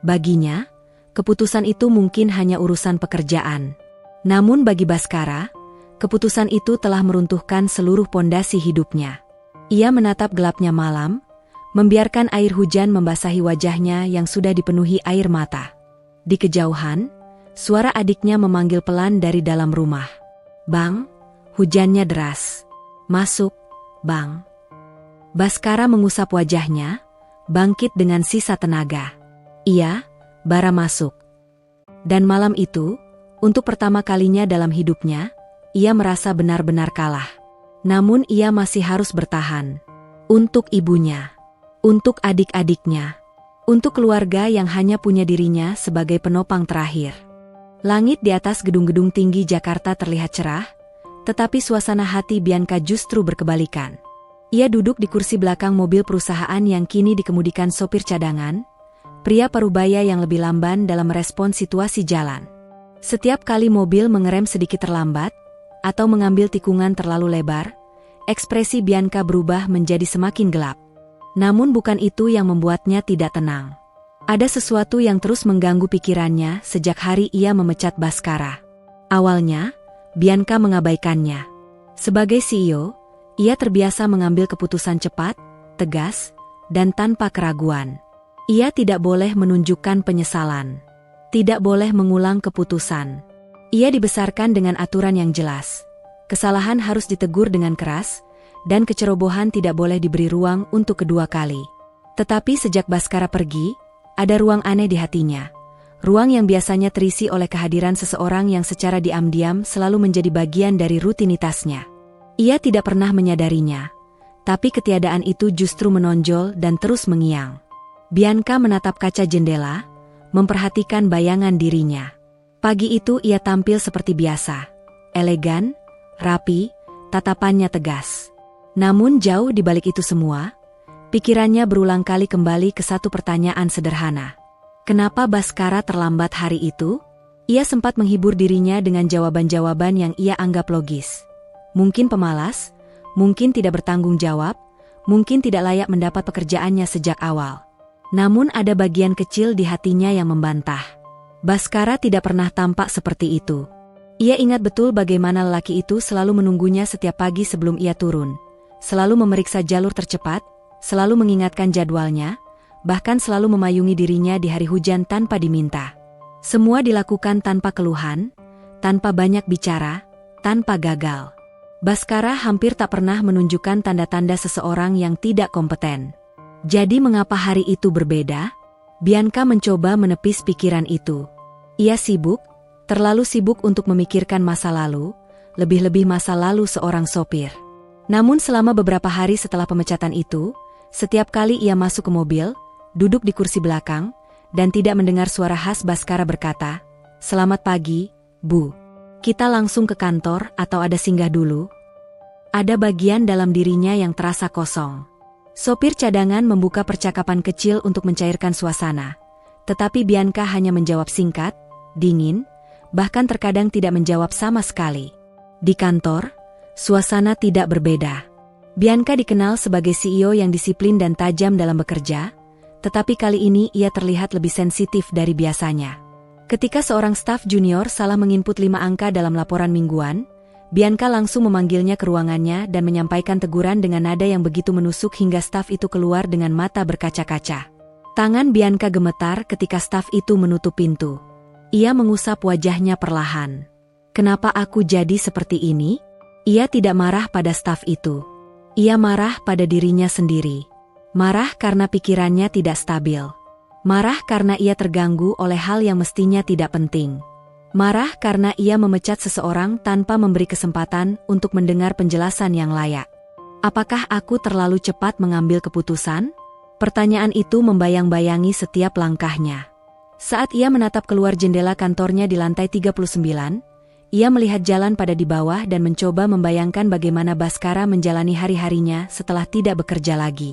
Baginya, keputusan itu mungkin hanya urusan pekerjaan. Namun bagi Baskara, keputusan itu telah meruntuhkan seluruh pondasi hidupnya. Ia menatap gelapnya malam, membiarkan air hujan membasahi wajahnya yang sudah dipenuhi air mata. Di kejauhan, suara adiknya memanggil pelan dari dalam rumah. "Bang, hujannya deras. Masuk, Bang." Baskara mengusap wajahnya, bangkit dengan sisa tenaga. Iya, bara masuk. Dan malam itu, untuk pertama kalinya dalam hidupnya, ia merasa benar-benar kalah. Namun ia masih harus bertahan. Untuk ibunya, untuk adik-adiknya, untuk keluarga yang hanya punya dirinya sebagai penopang terakhir. Langit di atas gedung-gedung tinggi Jakarta terlihat cerah, tetapi suasana hati Bianca justru berkebalikan. Ia duduk di kursi belakang mobil perusahaan yang kini dikemudikan sopir cadangan, pria parubaya yang lebih lamban dalam merespon situasi jalan. Setiap kali mobil mengerem sedikit terlambat, atau mengambil tikungan terlalu lebar, ekspresi Bianca berubah menjadi semakin gelap. Namun bukan itu yang membuatnya tidak tenang. Ada sesuatu yang terus mengganggu pikirannya sejak hari ia memecat Baskara. Awalnya, Bianca mengabaikannya. Sebagai CEO, ia terbiasa mengambil keputusan cepat, tegas, dan tanpa keraguan. Ia tidak boleh menunjukkan penyesalan. Tidak boleh mengulang keputusan. Ia dibesarkan dengan aturan yang jelas. Kesalahan harus ditegur dengan keras, dan kecerobohan tidak boleh diberi ruang untuk kedua kali. Tetapi sejak Baskara pergi, ada ruang aneh di hatinya. Ruang yang biasanya terisi oleh kehadiran seseorang yang secara diam-diam selalu menjadi bagian dari rutinitasnya. Ia tidak pernah menyadarinya, tapi ketiadaan itu justru menonjol dan terus mengiang. Bianca menatap kaca jendela, memperhatikan bayangan dirinya. Pagi itu ia tampil seperti biasa, elegan, rapi, tatapannya tegas. Namun jauh di balik itu semua, pikirannya berulang kali kembali ke satu pertanyaan sederhana. Kenapa Baskara terlambat hari itu? Ia sempat menghibur dirinya dengan jawaban-jawaban yang ia anggap logis. Mungkin pemalas, mungkin tidak bertanggung jawab, mungkin tidak layak mendapat pekerjaannya sejak awal. Namun ada bagian kecil di hatinya yang membantah. Baskara tidak pernah tampak seperti itu. Ia ingat betul bagaimana lelaki itu selalu menunggunya setiap pagi sebelum ia turun. Selalu memeriksa jalur tercepat, selalu mengingatkan jadwalnya, bahkan selalu memayungi dirinya di hari hujan tanpa diminta. Semua dilakukan tanpa keluhan, tanpa banyak bicara, tanpa gagal. Baskara hampir tak pernah menunjukkan tanda-tanda seseorang yang tidak kompeten. Jadi mengapa hari itu berbeda? Bianca mencoba menepis pikiran itu. Ia sibuk, terlalu sibuk untuk memikirkan masa lalu, lebih-lebih masa lalu seorang sopir. Namun selama beberapa hari setelah pemecatan itu, setiap kali ia masuk ke mobil, duduk di kursi belakang, dan tidak mendengar suara khas Baskara berkata, "Selamat pagi, Bu. Kita langsung ke kantor atau ada singgah dulu?" Ada bagian dalam dirinya yang terasa kosong. Sopir cadangan membuka percakapan kecil untuk mencairkan suasana. Tetapi Bianca hanya menjawab singkat, dingin, bahkan terkadang tidak menjawab sama sekali. Di kantor, suasana tidak berbeda. Bianca dikenal sebagai CEO yang disiplin dan tajam dalam bekerja, tetapi kali ini ia terlihat lebih sensitif dari biasanya. Ketika seorang staf junior salah menginput 5 angka dalam laporan mingguan, Bianca langsung memanggilnya ke ruangannya dan menyampaikan teguran dengan nada yang begitu menusuk hingga staf itu keluar dengan mata berkaca-kaca. Tangan Bianca gemetar ketika staf itu menutup pintu. Ia mengusap wajahnya perlahan. Kenapa aku jadi seperti ini? Ia tidak marah pada staf itu. Ia marah pada dirinya sendiri. Marah karena pikirannya tidak stabil. Marah karena ia terganggu oleh hal yang mestinya tidak penting. Marah karena ia memecat seseorang tanpa memberi kesempatan untuk mendengar penjelasan yang layak. Apakah aku terlalu cepat mengambil keputusan? Pertanyaan itu membayang-bayangi setiap langkahnya. Saat ia menatap keluar jendela kantornya di lantai 39, ia melihat jalan pada di bawah dan mencoba membayangkan bagaimana Bhaskara menjalani hari-harinya setelah tidak bekerja lagi.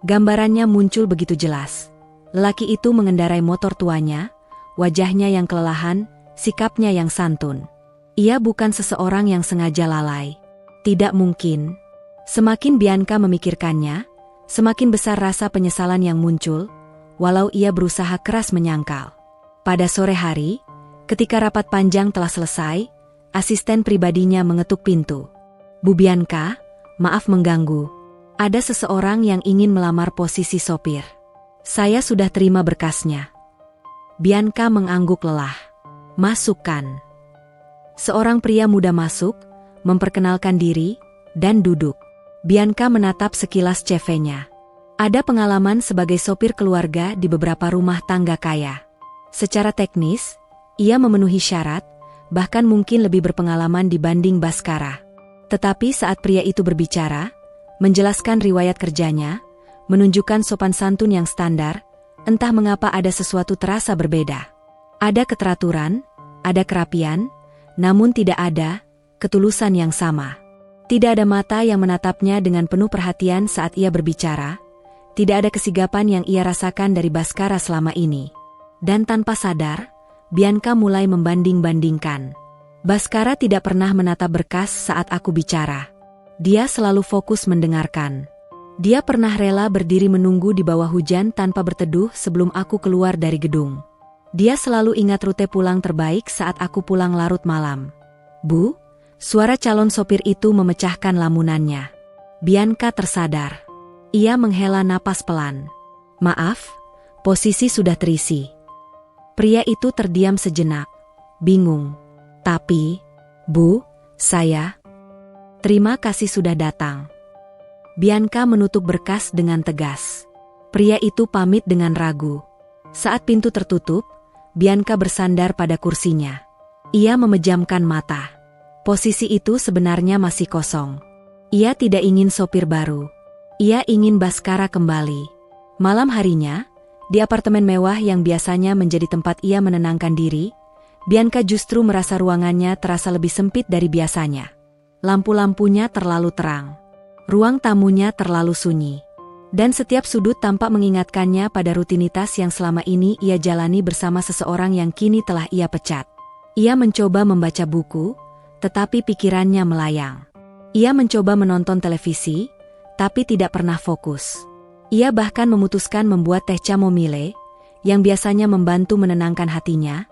Gambarannya muncul begitu jelas. Lelaki itu mengendarai motor tuanya, wajahnya yang kelelahan, sikapnya yang santun. Ia bukan seseorang yang sengaja lalai. Tidak mungkin. Semakin Bianca memikirkannya, semakin besar rasa penyesalan yang muncul, walau ia berusaha keras menyangkal. Pada sore hari, ketika rapat panjang telah selesai, asisten pribadinya mengetuk pintu. Bu Bianca, maaf mengganggu. Ada seseorang yang ingin melamar posisi sopir. Saya sudah terima berkasnya. Bianca mengangguk lelah. Masukkan. Seorang pria muda masuk, memperkenalkan diri, dan duduk. Bianca menatap sekilas CV-nya. Ada pengalaman sebagai sopir keluarga di beberapa rumah tangga kaya. Secara teknis, ia memenuhi syarat, bahkan mungkin lebih berpengalaman dibanding Bhaskara. Tetapi saat pria itu berbicara, menjelaskan riwayat kerjanya, menunjukkan sopan santun yang standar, entah mengapa ada sesuatu terasa berbeda. Ada keteraturan, ada kerapian, namun tidak ada ketulusan yang sama. Tidak ada mata yang menatapnya dengan penuh perhatian saat ia berbicara, tidak ada kesigapan yang ia rasakan dari Bhaskara selama ini. Dan tanpa sadar, Bianca mulai membanding-bandingkan. Bhaskara tidak pernah menatap berkas saat aku bicara. Dia selalu fokus mendengarkan. Dia pernah rela berdiri menunggu di bawah hujan tanpa berteduh sebelum aku keluar dari gedung. Dia selalu ingat rute pulang terbaik saat aku pulang larut malam. Bu, suara calon sopir itu memecahkan lamunannya. Bianca tersadar. Ia menghela napas pelan. Maaf, posisi sudah terisi. Pria itu terdiam sejenak, bingung. Tapi, Bu, saya... Terima kasih sudah datang. Bianca menutup berkas dengan tegas. Pria itu pamit dengan ragu. Saat pintu tertutup, Bianca bersandar pada kursinya. Ia memejamkan mata. Posisi itu sebenarnya masih kosong. Ia tidak ingin sopir baru. Ia ingin Bhaskara kembali. Malam harinya, di apartemen mewah yang biasanya menjadi tempat ia menenangkan diri, Bianca justru merasa ruangannya terasa lebih sempit dari biasanya. Lampu-lampunya terlalu terang. Ruang tamunya terlalu sunyi. Dan setiap sudut tampak mengingatkannya pada rutinitas yang selama ini ia jalani bersama seseorang yang kini telah ia pecat. Ia mencoba membaca buku, tetapi pikirannya melayang. Ia mencoba menonton televisi, tapi tidak pernah fokus. Ia bahkan memutuskan membuat teh chamomile, yang biasanya membantu menenangkan hatinya,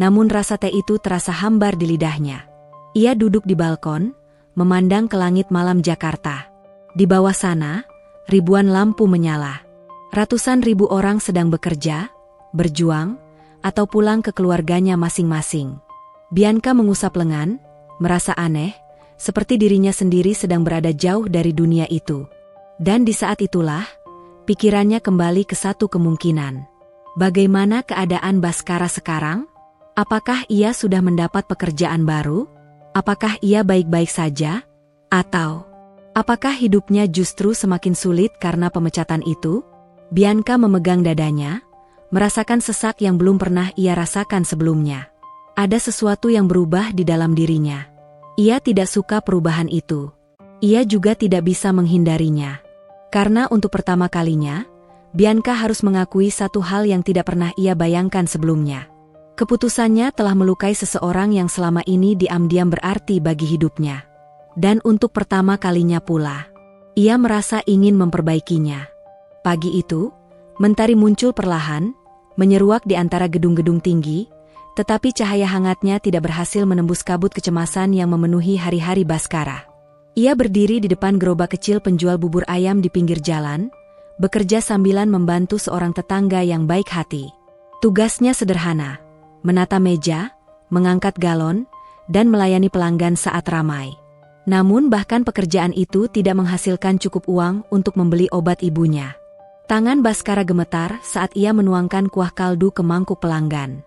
namun rasa teh itu terasa hambar di lidahnya. Ia duduk di balkon, memandang ke langit malam Jakarta. Di bawah sana, ribuan lampu menyala. Ratusan ribu orang sedang bekerja, berjuang, atau pulang ke keluarganya masing-masing. Bianca mengusap lengan, merasa aneh, seperti dirinya sendiri sedang berada jauh dari dunia itu. Dan di saat itulah, pikirannya kembali ke satu kemungkinan. Bagaimana keadaan Bhaskara sekarang? Apakah ia sudah mendapat pekerjaan baru? Apakah ia baik-baik saja? Atau... apakah hidupnya justru semakin sulit karena pemecatan itu? Bianca memegang dadanya, merasakan sesak yang belum pernah ia rasakan sebelumnya. Ada sesuatu yang berubah di dalam dirinya. Ia tidak suka perubahan itu. Ia juga tidak bisa menghindarinya. Karena untuk pertama kalinya, Bianca harus mengakui satu hal yang tidak pernah ia bayangkan sebelumnya. Keputusannya telah melukai seseorang yang selama ini diam-diam berarti bagi hidupnya. Dan untuk pertama kalinya pula, ia merasa ingin memperbaikinya. Pagi itu, mentari muncul perlahan, menyeruak di antara gedung-gedung tinggi, Tetapi cahaya hangatnya tidak berhasil menembus kabut kecemasan yang memenuhi hari-hari Baskara. Ia berdiri di depan gerobak kecil penjual bubur ayam di pinggir jalan, bekerja sambilan membantu seorang tetangga yang baik hati. Tugasnya sederhana, menata meja, mengangkat galon, dan melayani pelanggan saat ramai. Namun bahkan pekerjaan itu tidak menghasilkan cukup uang untuk membeli obat ibunya. Tangan Baskara gemetar saat ia menuangkan kuah kaldu ke mangkuk pelanggan.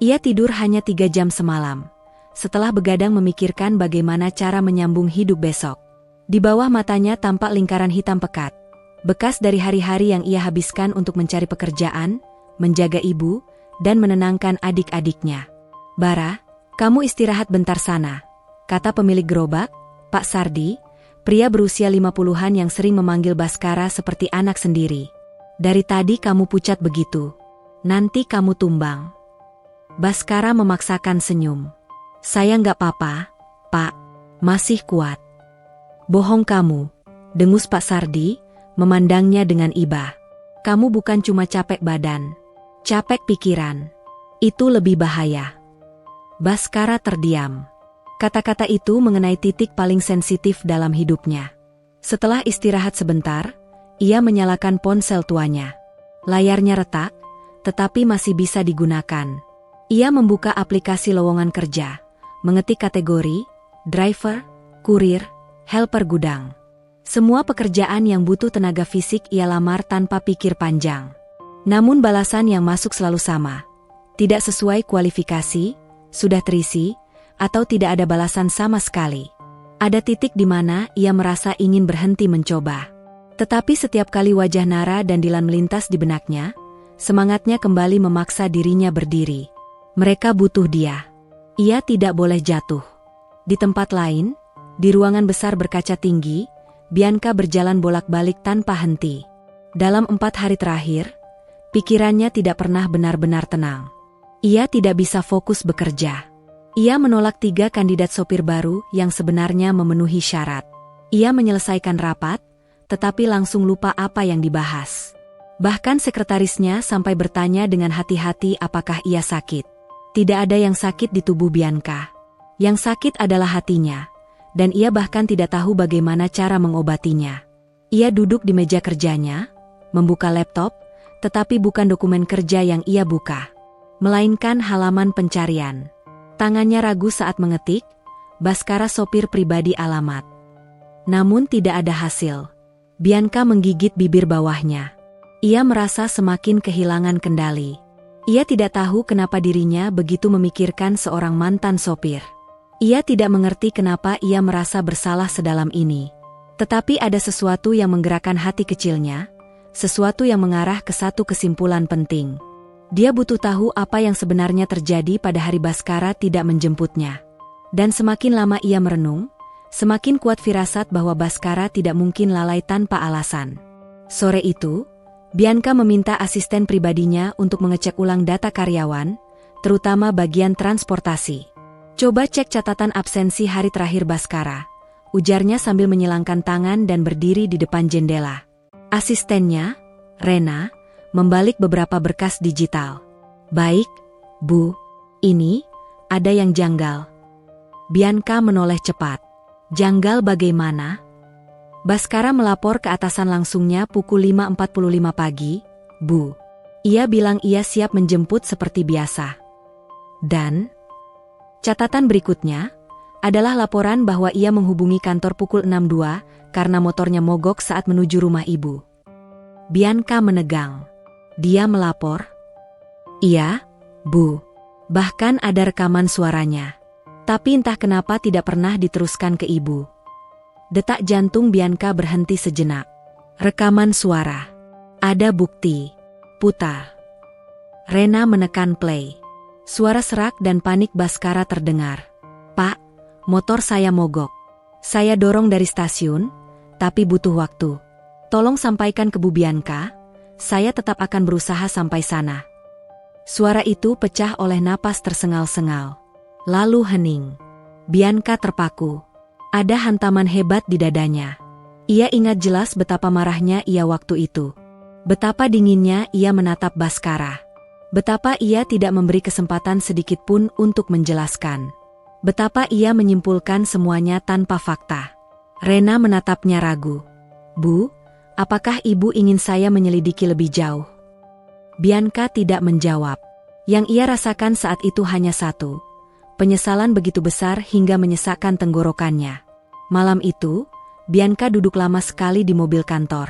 Ia tidur hanya 3 jam semalam, setelah begadang memikirkan bagaimana cara menyambung hidup besok. Di bawah matanya tampak lingkaran hitam pekat, bekas dari hari-hari yang ia habiskan untuk mencari pekerjaan, menjaga ibu, dan menenangkan adik-adiknya. "Bara, kamu istirahat bentar sana," kata pemilik gerobak, Pak Sardi, pria berusia 50-an yang sering memanggil Baskara seperti anak sendiri. "Dari tadi kamu pucat begitu. Nanti kamu tumbang." Baskara memaksakan senyum. "Saya nggak apa-apa, Pak. Masih kuat." "Bohong kamu," dengus Pak Sardi, memandangnya dengan iba. "Kamu bukan cuma capek badan, capek pikiran. Itu lebih bahaya." Baskara terdiam. Kata-kata itu mengenai titik paling sensitif dalam hidupnya. Setelah istirahat sebentar, ia menyalakan ponsel tuanya. Layarnya retak, tetapi masih bisa digunakan. Ia membuka aplikasi lowongan kerja, mengetik kategori, driver, kurir, helper gudang. Semua pekerjaan yang butuh tenaga fisik ia lamar tanpa pikir panjang. Namun balasan yang masuk selalu sama. Tidak sesuai kualifikasi, sudah terisi, atau tidak ada balasan sama sekali. Ada titik di mana ia merasa ingin berhenti mencoba. Tetapi setiap kali wajah Nara dan Dilan melintas di benaknya, semangatnya kembali memaksa dirinya berdiri. Mereka butuh dia. Ia tidak boleh jatuh. Di tempat lain, di ruangan besar berkaca tinggi, Bianca berjalan bolak-balik tanpa henti. Dalam 4 hari terakhir, pikirannya tidak pernah benar-benar tenang. Ia tidak bisa fokus bekerja. Ia menolak 3 kandidat sopir baru yang sebenarnya memenuhi syarat. Ia menyelesaikan rapat, tetapi langsung lupa apa yang dibahas. Bahkan sekretarisnya sampai bertanya dengan hati-hati apakah ia sakit. Tidak ada yang sakit di tubuh Bianca. Yang sakit adalah hatinya, dan ia bahkan tidak tahu bagaimana cara mengobatinya. Ia duduk di meja kerjanya, membuka laptop, tetapi bukan dokumen kerja yang ia buka, melainkan halaman pencarian. Tangannya ragu saat mengetik, Baskara sopir pribadi alamat. Namun tidak ada hasil. Bianca menggigit bibir bawahnya. Ia merasa semakin kehilangan kendali. Ia tidak tahu kenapa dirinya begitu memikirkan seorang mantan sopir. Ia tidak mengerti kenapa ia merasa bersalah sedalam ini. Tetapi ada sesuatu yang menggerakkan hati kecilnya, sesuatu yang mengarah ke satu kesimpulan penting. Dia butuh tahu apa yang sebenarnya terjadi pada hari Baskara tidak menjemputnya. Dan semakin lama ia merenung, semakin kuat firasat bahwa Baskara tidak mungkin lalai tanpa alasan. Sore itu, Bianca meminta asisten pribadinya untuk mengecek ulang data karyawan, terutama bagian transportasi. "Coba cek catatan absensi hari terakhir Baskara," ujarnya sambil menyilangkan tangan dan berdiri di depan jendela. Asistennya, Rena, membalik beberapa berkas digital. "Baik, Bu. Ini, ada yang janggal." Bianca menoleh cepat. "Janggal bagaimana?" Baskara melapor ke atasan langsungnya pukul 5.45 pagi, "Bu." Ia bilang ia siap menjemput seperti biasa. Dan catatan berikutnya adalah laporan bahwa ia menghubungi kantor pukul 6.02 karena motornya mogok saat menuju rumah ibu. Bianca menegang. Dia melapor, "Iya, Bu. Bahkan ada rekaman suaranya. Tapi entah kenapa tidak pernah diteruskan ke ibu." Detak jantung Bianca berhenti sejenak. Rekaman suara. Ada bukti. Putar. Rena menekan play. Suara serak dan panik Baskara terdengar. "Pak, motor saya mogok. Saya dorong dari stasiun, tapi butuh waktu. Tolong sampaikan ke Bu Bianca, saya tetap akan berusaha sampai sana." Suara itu pecah oleh napas tersengal-sengal. Lalu hening. Bianca terpaku. Ada hantaman hebat di dadanya. Ia ingat jelas betapa marahnya ia waktu itu. Betapa dinginnya ia menatap Baskara. Betapa ia tidak memberi kesempatan sedikit pun untuk menjelaskan. Betapa ia menyimpulkan semuanya tanpa fakta. Rena menatapnya ragu. Bu, apakah ibu ingin saya menyelidiki lebih jauh? Bianca tidak menjawab. Yang ia rasakan saat itu hanya satu. Penyesalan begitu besar hingga menyesakkan tenggorokannya. Malam itu, Bianca duduk lama sekali di mobil kantor.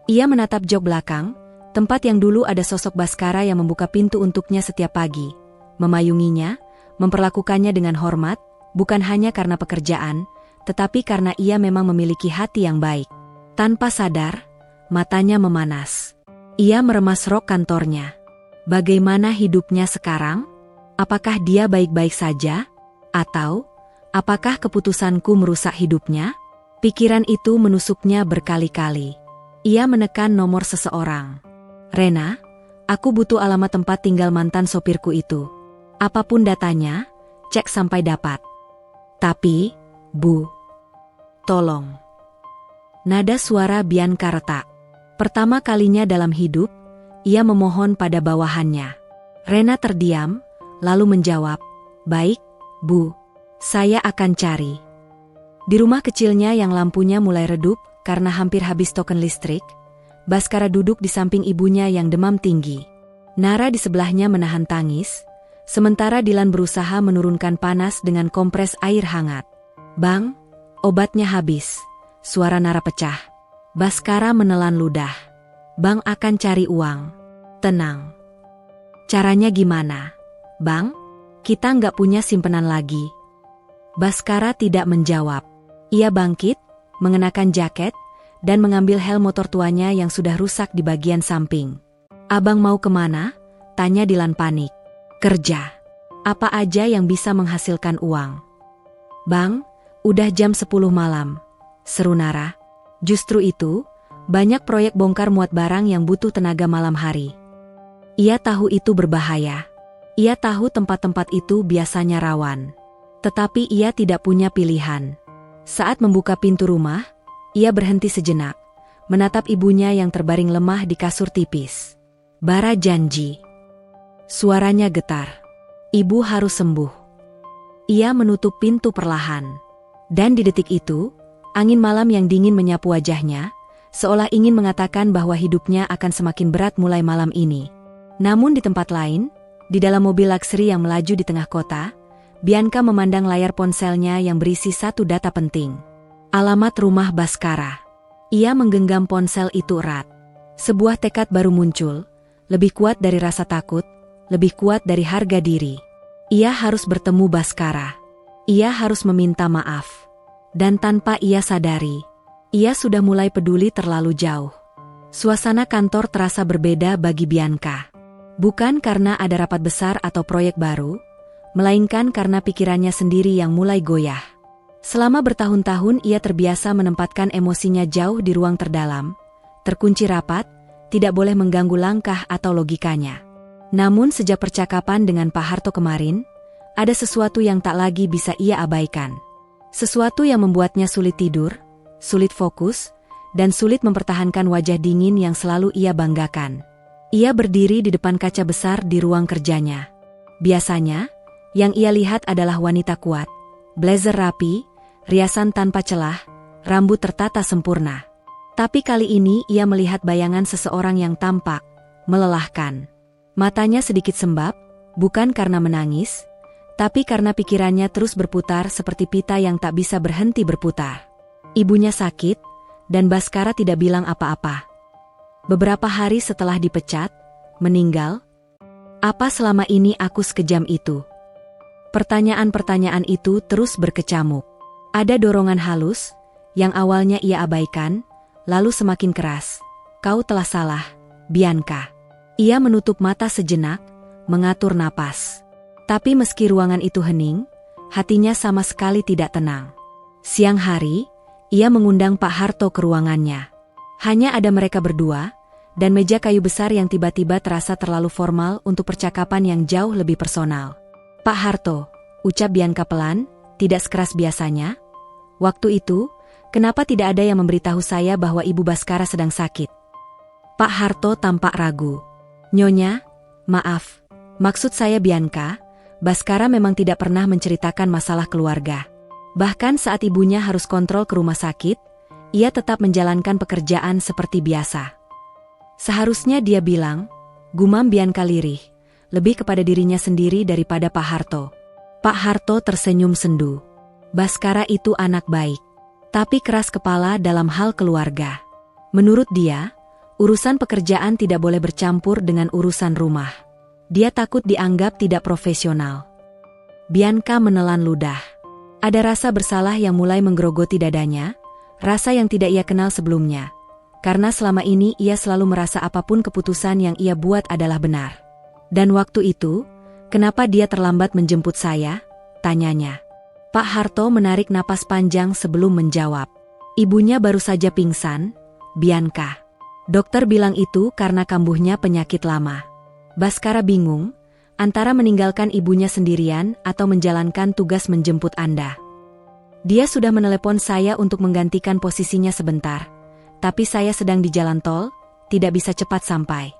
Ia menatap jok belakang, tempat yang dulu ada sosok Baskara yang membuka pintu untuknya setiap pagi, memayunginya, memperlakukannya dengan hormat, bukan hanya karena pekerjaan, tetapi karena ia memang memiliki hati yang baik. Tanpa sadar, matanya memanas. Ia meremas rok kantornya. Bagaimana hidupnya sekarang? Apakah dia baik-baik saja? Atau, apakah keputusanku merusak hidupnya? Pikiran itu menusuknya berkali-kali. Ia menekan nomor seseorang. Rena, aku butuh alamat tempat tinggal mantan sopirku itu. Apapun datanya, cek sampai dapat. Tapi, Bu, tolong. Nada suara Bianca retak. Pertama kalinya dalam hidup, ia memohon pada bawahannya. Rena terdiam, lalu menjawab, "Baik, Bu, saya akan cari." Di rumah kecilnya yang lampunya mulai redup karena hampir habis token listrik, Baskara duduk di samping ibunya yang demam tinggi. Nara di sebelahnya menahan tangis, sementara Dilan berusaha menurunkan panas dengan kompres air hangat. "Bang, obatnya habis." Suara Nara pecah. Baskara menelan ludah. "Bang akan cari uang. Tenang." "Caranya gimana, Bang? Kita nggak punya simpenan lagi." Baskara tidak menjawab. Ia bangkit, mengenakan jaket, dan mengambil helm motor tuanya yang sudah rusak di bagian samping. "Abang mau kemana?" tanya Dilan panik. "Kerja. Apa aja yang bisa menghasilkan uang." "Bang, udah jam 10 malam. Seru Nara. "Justru itu, banyak proyek bongkar muat barang yang butuh tenaga malam hari." Ia tahu itu berbahaya. Ia tahu tempat-tempat itu biasanya rawan. Tetapi ia tidak punya pilihan. Saat membuka pintu rumah, ia berhenti sejenak, menatap ibunya yang terbaring lemah di kasur tipis. "Bara janji." Suaranya getar. "Ibu harus sembuh." Ia menutup pintu perlahan. Dan di detik itu, angin malam yang dingin menyapu wajahnya, seolah ingin mengatakan bahwa hidupnya akan semakin berat mulai malam ini. Namun di tempat lain, di dalam mobil lakseri yang melaju di tengah kota, Bianca memandang layar ponselnya yang berisi satu data penting. Alamat rumah Baskara. Ia menggenggam ponsel itu erat. Sebuah tekad baru muncul, lebih kuat dari rasa takut, lebih kuat dari harga diri. Ia harus bertemu Baskara. Ia harus meminta maaf. Dan tanpa ia sadari, ia sudah mulai peduli terlalu jauh. Suasana kantor terasa berbeda bagi Bianca. Bukan karena ada rapat besar atau proyek baru, melainkan karena pikirannya sendiri yang mulai goyah. Selama bertahun-tahun ia terbiasa menempatkan emosinya jauh di ruang terdalam, terkunci rapat, tidak boleh mengganggu langkah atau logikanya. Namun sejak percakapan dengan Pak Harto kemarin, ada sesuatu yang tak lagi bisa ia abaikan. Sesuatu yang membuatnya sulit tidur, sulit fokus, dan sulit mempertahankan wajah dingin yang selalu ia banggakan. Ia berdiri di depan kaca besar di ruang kerjanya. Biasanya, yang ia lihat adalah wanita kuat, blazer rapi, riasan tanpa celah, rambut tertata sempurna. Tapi kali ini ia melihat bayangan seseorang yang tampak, melelahkan. Matanya sedikit sembab, bukan karena menangis, tapi karena pikirannya terus berputar seperti pita yang tak bisa berhenti berputar. Ibunya sakit, dan Baskara tidak bilang apa-apa. Beberapa hari setelah dipecat, meninggal. Apa selama ini aku sekejam itu? Pertanyaan-pertanyaan itu terus berkecamuk. Ada dorongan halus, yang awalnya ia abaikan, lalu semakin keras. "Kau telah salah, Bianca." Ia menutup mata sejenak, mengatur napas. Tapi meski ruangan itu hening, hatinya sama sekali tidak tenang. Siang hari, ia mengundang Pak Harto ke ruangannya. Hanya ada mereka berdua, dan meja kayu besar yang tiba-tiba terasa terlalu formal untuk percakapan yang jauh lebih personal. "Pak Harto," ucap Bianca pelan, tidak sekeras biasanya. "Waktu itu, kenapa tidak ada yang memberitahu saya bahwa Ibu Baskara sedang sakit?" Pak Harto tampak ragu. "Nyonya, maaf, Maksud saya Bianca, Baskara memang tidak pernah menceritakan masalah keluarga. Bahkan saat ibunya harus kontrol ke rumah sakit, ia tetap menjalankan pekerjaan seperti biasa. Seharusnya dia bilang, gumam Bianca lirih, lebih kepada dirinya sendiri daripada Pak Harto. Pak Harto tersenyum sendu. Baskara itu anak baik, tapi keras kepala dalam hal keluarga. Menurut dia, urusan pekerjaan tidak boleh bercampur dengan urusan rumah. Dia takut dianggap tidak profesional. Bianca menelan ludah. Ada rasa bersalah yang mulai menggerogoti dadanya, rasa yang tidak ia kenal sebelumnya. Karena selama ini ia selalu merasa apapun keputusan yang ia buat adalah benar. Dan waktu itu, kenapa dia terlambat menjemput saya? Tanyanya. Pak Harto menarik napas panjang sebelum menjawab. Ibunya baru saja pingsan, Bianca. Dokter bilang itu karena kambuhnya penyakit lama. Baskara bingung, antara meninggalkan ibunya sendirian atau menjalankan tugas menjemput Anda. Dia sudah menelepon saya untuk menggantikan posisinya sebentar, tapi saya sedang di jalan tol, tidak bisa cepat sampai.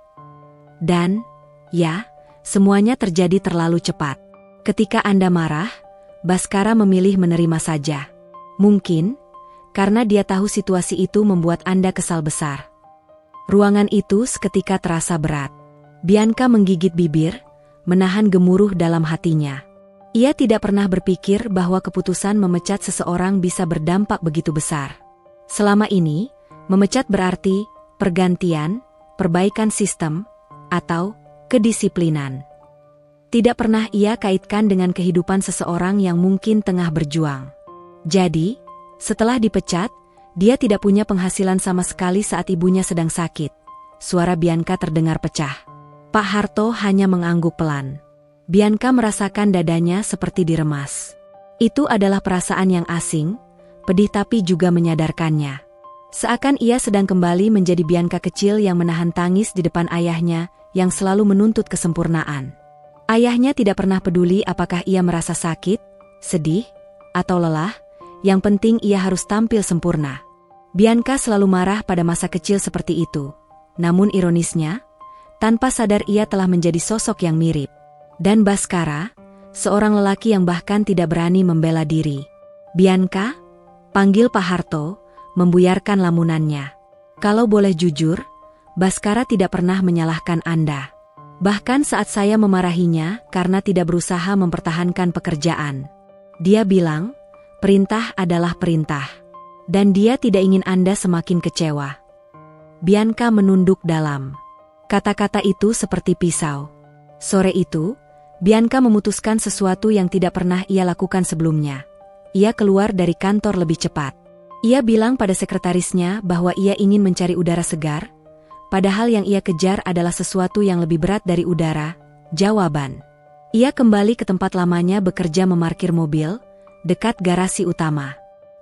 Dan, ya, semuanya terjadi terlalu cepat. Ketika Anda marah, Baskara memilih menerima saja. Mungkin, karena dia tahu situasi itu membuat Anda kesal besar. Ruangan itu seketika terasa berat. Bianca menggigit bibir, menahan gemuruh dalam hatinya. Ia tidak pernah berpikir bahwa keputusan memecat seseorang bisa berdampak begitu besar. Selama ini, memecat berarti pergantian, perbaikan sistem, atau kedisiplinan. Tidak pernah ia kaitkan dengan kehidupan seseorang yang mungkin tengah berjuang. Jadi, setelah dipecat, dia tidak punya penghasilan sama sekali saat ibunya sedang sakit. Suara Bianca terdengar pecah. Pak Harto hanya mengangguk pelan. Bianca merasakan dadanya seperti diremas. Itu adalah perasaan yang asing, pedih tapi juga menyadarkannya. Seakan ia sedang kembali menjadi Bianca kecil yang menahan tangis di depan ayahnya yang selalu menuntut kesempurnaan. Ayahnya tidak pernah peduli apakah ia merasa sakit, sedih, atau lelah, yang penting ia harus tampil sempurna. Bianca selalu marah pada masa kecil seperti itu. Namun ironisnya, tanpa sadar ia telah menjadi sosok yang mirip. Dan Baskara, seorang lelaki yang bahkan tidak berani membela diri. Bianca, panggil Pak Harto, membuyarkan lamunannya. Kalau boleh jujur, Baskara tidak pernah menyalahkan Anda. Bahkan saat saya memarahinya karena tidak berusaha mempertahankan pekerjaan. Dia bilang, perintah adalah perintah. Dan dia tidak ingin Anda semakin kecewa. Bianca menunduk dalam. Kata-kata itu seperti pisau. Sore itu, Bianca memutuskan sesuatu yang tidak pernah ia lakukan sebelumnya. Ia keluar dari kantor lebih cepat. Ia bilang pada sekretarisnya bahwa ia ingin mencari udara segar, padahal yang ia kejar adalah sesuatu yang lebih berat dari udara, jawaban. Ia kembali ke tempat lamanya bekerja memarkir mobil, dekat garasi utama.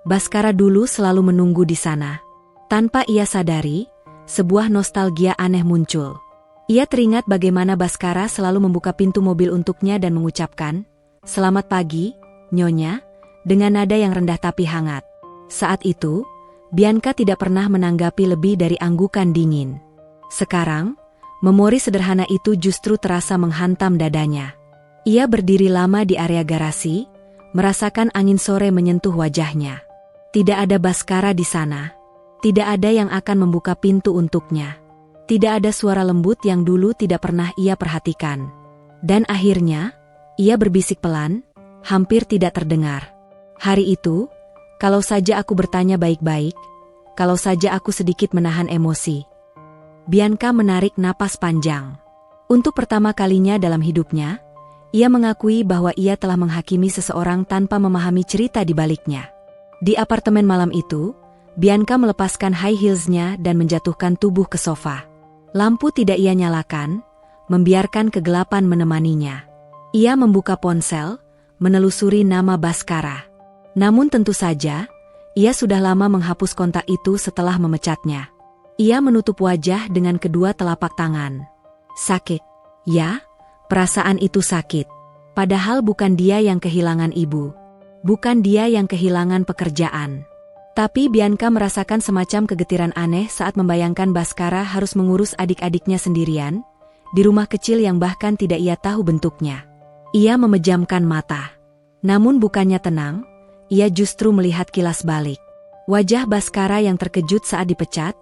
Baskara dulu selalu menunggu di sana. Tanpa ia sadari, sebuah nostalgia aneh muncul. Ia teringat bagaimana Baskara selalu membuka pintu mobil untuknya dan mengucapkan, "Selamat pagi, Nyonya," dengan nada yang rendah tapi hangat. Saat itu, Bianca tidak pernah menanggapi lebih dari anggukan dingin. Sekarang, memori sederhana itu justru terasa menghantam dadanya. Ia berdiri lama di area garasi, merasakan angin sore menyentuh wajahnya. Tidak ada Baskara di sana. Tidak ada yang akan membuka pintu untuknya. Tidak ada suara lembut yang dulu tidak pernah ia perhatikan. Dan akhirnya, ia berbisik pelan, hampir tidak terdengar. Hari itu, kalau saja aku bertanya baik-baik, kalau saja aku sedikit menahan emosi. Bianca menarik napas panjang. Untuk pertama kalinya dalam hidupnya, ia mengakui bahwa ia telah menghakimi seseorang tanpa memahami cerita di baliknya. Di apartemen malam itu, Bianca melepaskan high heels-nya dan menjatuhkan tubuh ke sofa. Lampu tidak ia nyalakan, membiarkan kegelapan menemaninya. Ia membuka ponsel, menelusuri nama Baskara. Namun tentu saja, ia sudah lama menghapus kontak itu setelah memecatnya. Ia menutup wajah dengan kedua telapak tangan. Sakit. Ya, perasaan itu sakit. Padahal bukan dia yang kehilangan ibu. Bukan dia yang kehilangan pekerjaan. Tapi Bianca merasakan semacam kegetiran aneh saat membayangkan Baskara harus mengurus adik-adiknya sendirian. di rumah kecil yang bahkan tidak ia tahu bentuknya. Ia memejamkan mata. Namun bukannya tenang, ia justru melihat kilas balik. Wajah Baskara yang terkejut saat dipecat,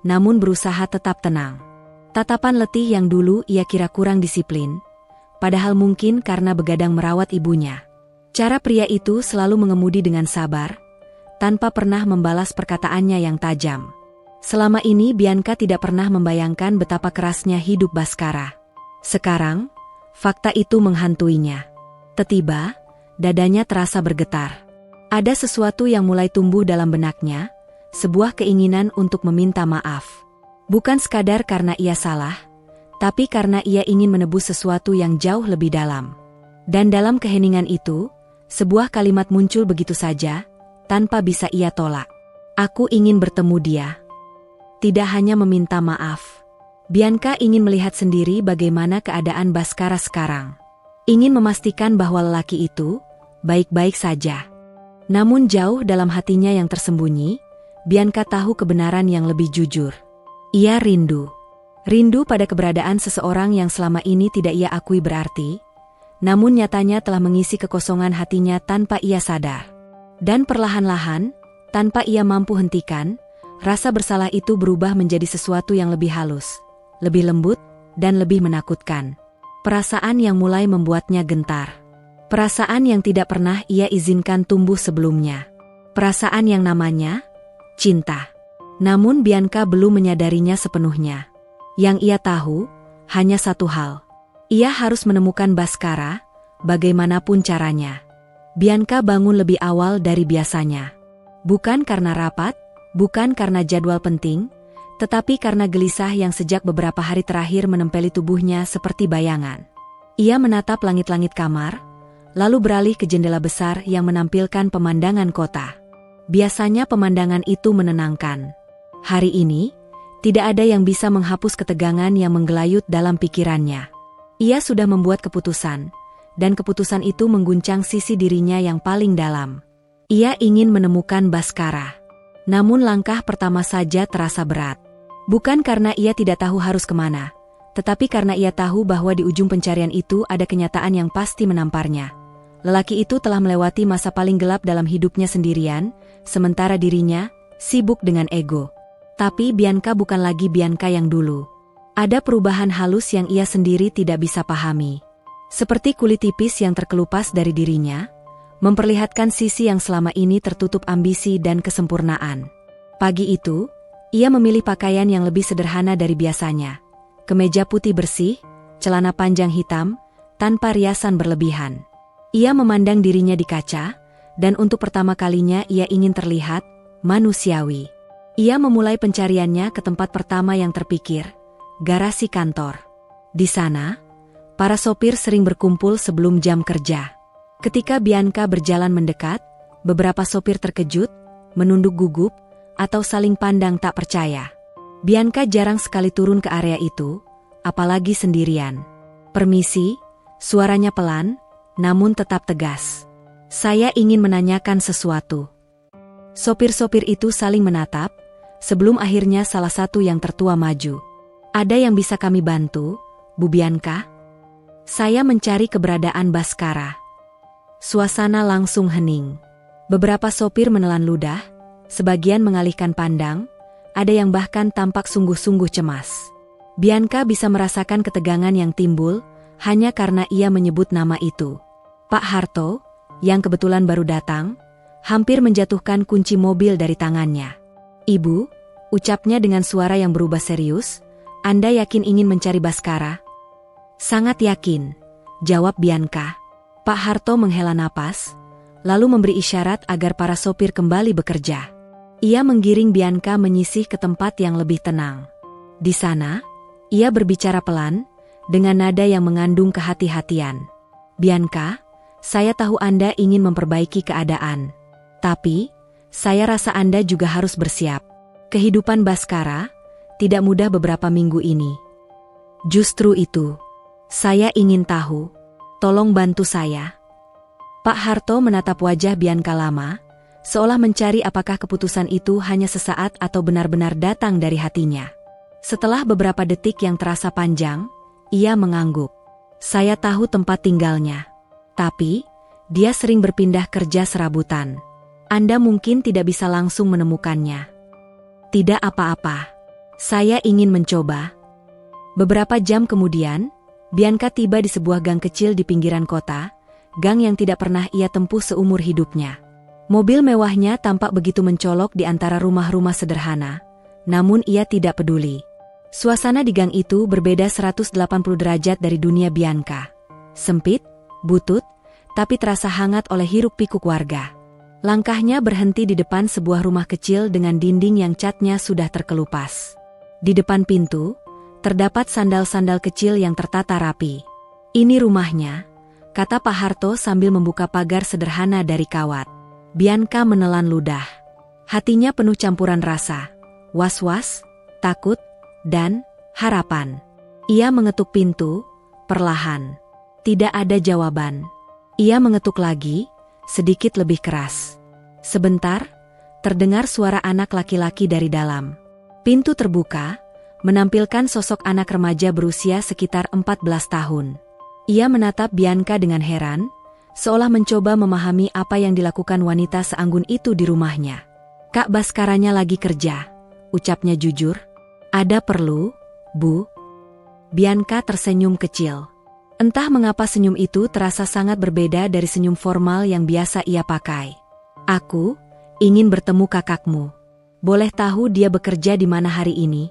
namun berusaha tetap tenang. Tatapan letih yang dulu ia kira kurang disiplin, padahal mungkin karena begadang merawat ibunya. Cara pria itu selalu mengemudi dengan sabar, tanpa pernah membalas perkataannya yang tajam. Selama ini Bianca tidak pernah membayangkan betapa kerasnya hidup Baskara. Sekarang, fakta itu menghantuinya. Tiba-tiba, dadanya terasa bergetar. Ada sesuatu yang mulai tumbuh dalam benaknya, sebuah keinginan untuk meminta maaf. Bukan sekadar karena ia salah, tapi karena ia ingin menebus sesuatu yang jauh lebih dalam. Dan dalam keheningan itu, sebuah kalimat muncul begitu saja, tanpa bisa ia tolak. Aku ingin bertemu dia. Tidak hanya meminta maaf. Bianca ingin melihat sendiri bagaimana keadaan Baskara sekarang. Ingin memastikan bahwa lelaki itu baik-baik saja. Namun jauh dalam hatinya yang tersembunyi, Bianca tahu kebenaran yang lebih jujur. Ia rindu. Rindu pada keberadaan seseorang yang selama ini tidak ia akui berarti, namun nyatanya telah mengisi kekosongan hatinya tanpa ia sadar. Dan perlahan-lahan, tanpa ia mampu hentikan, rasa bersalah itu berubah menjadi sesuatu yang lebih halus, lebih lembut, dan lebih menakutkan. Perasaan yang mulai membuatnya gentar. Perasaan yang tidak pernah ia izinkan tumbuh sebelumnya. Perasaan yang namanya cinta. Namun Bianca belum menyadarinya sepenuhnya. Yang ia tahu, hanya satu hal. Ia harus menemukan Baskara, bagaimanapun caranya. Bianca bangun lebih awal dari biasanya. Bukan karena rapat, bukan karena jadwal penting, tetapi karena gelisah yang sejak beberapa hari terakhir menempeli tubuhnya seperti bayangan. Ia menatap langit-langit kamar, lalu beralih ke jendela besar yang menampilkan pemandangan kota. Biasanya pemandangan itu menenangkan. Hari ini, tidak ada yang bisa menghapus ketegangan yang menggelayut dalam pikirannya. Ia sudah membuat keputusan, dan keputusan itu mengguncang sisi dirinya yang paling dalam. Ia ingin menemukan Baskara. Namun langkah pertama saja terasa berat. Bukan karena ia tidak tahu harus kemana, tetapi karena ia tahu bahwa di ujung pencarian itu ada kenyataan yang pasti menamparnya. Lelaki itu telah melewati masa paling gelap dalam hidupnya sendirian, sementara dirinya sibuk dengan ego. Tapi Bianca bukan lagi Bianca yang dulu. Ada perubahan halus yang ia sendiri tidak bisa pahami. Seperti kulit tipis yang terkelupas dari dirinya, memperlihatkan sisi yang selama ini tertutup ambisi dan kesempurnaan. Pagi itu, ia memilih pakaian yang lebih sederhana dari biasanya. Kemeja putih bersih, celana panjang hitam, tanpa riasan berlebihan. Ia memandang dirinya di kaca, dan untuk pertama kalinya ia ingin terlihat manusiawi. Ia memulai pencariannya ke tempat pertama yang terpikir, garasi kantor. Di sana, para sopir sering berkumpul sebelum jam kerja. Ketika Bianca berjalan mendekat, beberapa sopir terkejut, menunduk gugup, atau saling pandang tak percaya. Bianca jarang sekali turun ke area itu, apalagi sendirian. "Permisi," suaranya pelan, namun tetap tegas. "Saya ingin menanyakan sesuatu." Sopir-sopir itu saling menatap, sebelum akhirnya salah satu yang tertua maju. "Ada yang bisa kami bantu, Bu Bianca?" "Saya mencari keberadaan Baskara." Suasana langsung hening. Beberapa sopir menelan ludah, sebagian mengalihkan pandang, ada yang bahkan tampak sungguh-sungguh cemas. Bianca bisa merasakan ketegangan yang timbul, hanya karena ia menyebut nama itu. Pak Harto, yang kebetulan baru datang, hampir menjatuhkan kunci mobil dari tangannya. "Ibu," ucapnya dengan suara yang berubah serius, "Anda yakin ingin mencari Baskara?" "Sangat yakin," jawab Bianca. Pak Harto menghela napas, lalu memberi isyarat agar para sopir kembali bekerja. Ia menggiring Bianca menyisih ke tempat yang lebih tenang. Di sana, ia berbicara pelan, dengan nada yang mengandung kehati-hatian. "Bianca, saya tahu Anda ingin memperbaiki keadaan. Tapi, saya rasa Anda juga harus bersiap. Kehidupan Baskara tidak mudah beberapa minggu ini. Justru itu, saya ingin tahu. Tolong bantu saya." Pak Harto menatap wajah Bianca lama, seolah mencari apakah keputusan itu hanya sesaat atau benar-benar datang dari hatinya. Setelah beberapa detik yang terasa panjang, Ia mengangguk. Saya tahu tempat tinggalnya. Tapi, dia sering berpindah kerja serabutan. Anda mungkin tidak bisa langsung menemukannya. Tidak apa-apa. Saya ingin mencoba. Beberapa jam kemudian, Bianca tiba di sebuah gang kecil di pinggiran kota, gang yang tidak pernah ia tempuh seumur hidupnya. Mobil mewahnya tampak begitu mencolok di antara rumah-rumah sederhana, namun ia tidak peduli. Suasana di gang itu berbeda 180 derajat dari dunia Bianca. Sempit, butut, tapi terasa hangat oleh hiruk-pikuk warga. Langkahnya berhenti di depan sebuah rumah kecil dengan dinding yang catnya sudah terkelupas. Di depan pintu, terdapat sandal-sandal kecil yang tertata rapi. Ini rumahnya, kata Pak Harto sambil membuka pagar sederhana dari kawat. Bianca menelan ludah. Hatinya penuh campuran rasa, was-was, takut, dan harapan. Ia mengetuk pintu, perlahan. Tidak ada jawaban. Ia mengetuk lagi, sedikit lebih keras. Sebentar, terdengar suara anak laki-laki dari dalam. Pintu terbuka, menampilkan sosok anak remaja berusia sekitar 14 tahun. Ia menatap Bianca dengan heran, seolah mencoba memahami apa yang dilakukan wanita seanggun itu di rumahnya. Kak Baskaranya lagi kerja, ucapnya jujur. Ada perlu, Bu? Bianca tersenyum kecil. Entah mengapa senyum itu terasa sangat berbeda dari senyum formal yang biasa ia pakai. Aku ingin bertemu kakakmu. Boleh tahu dia bekerja di mana hari ini?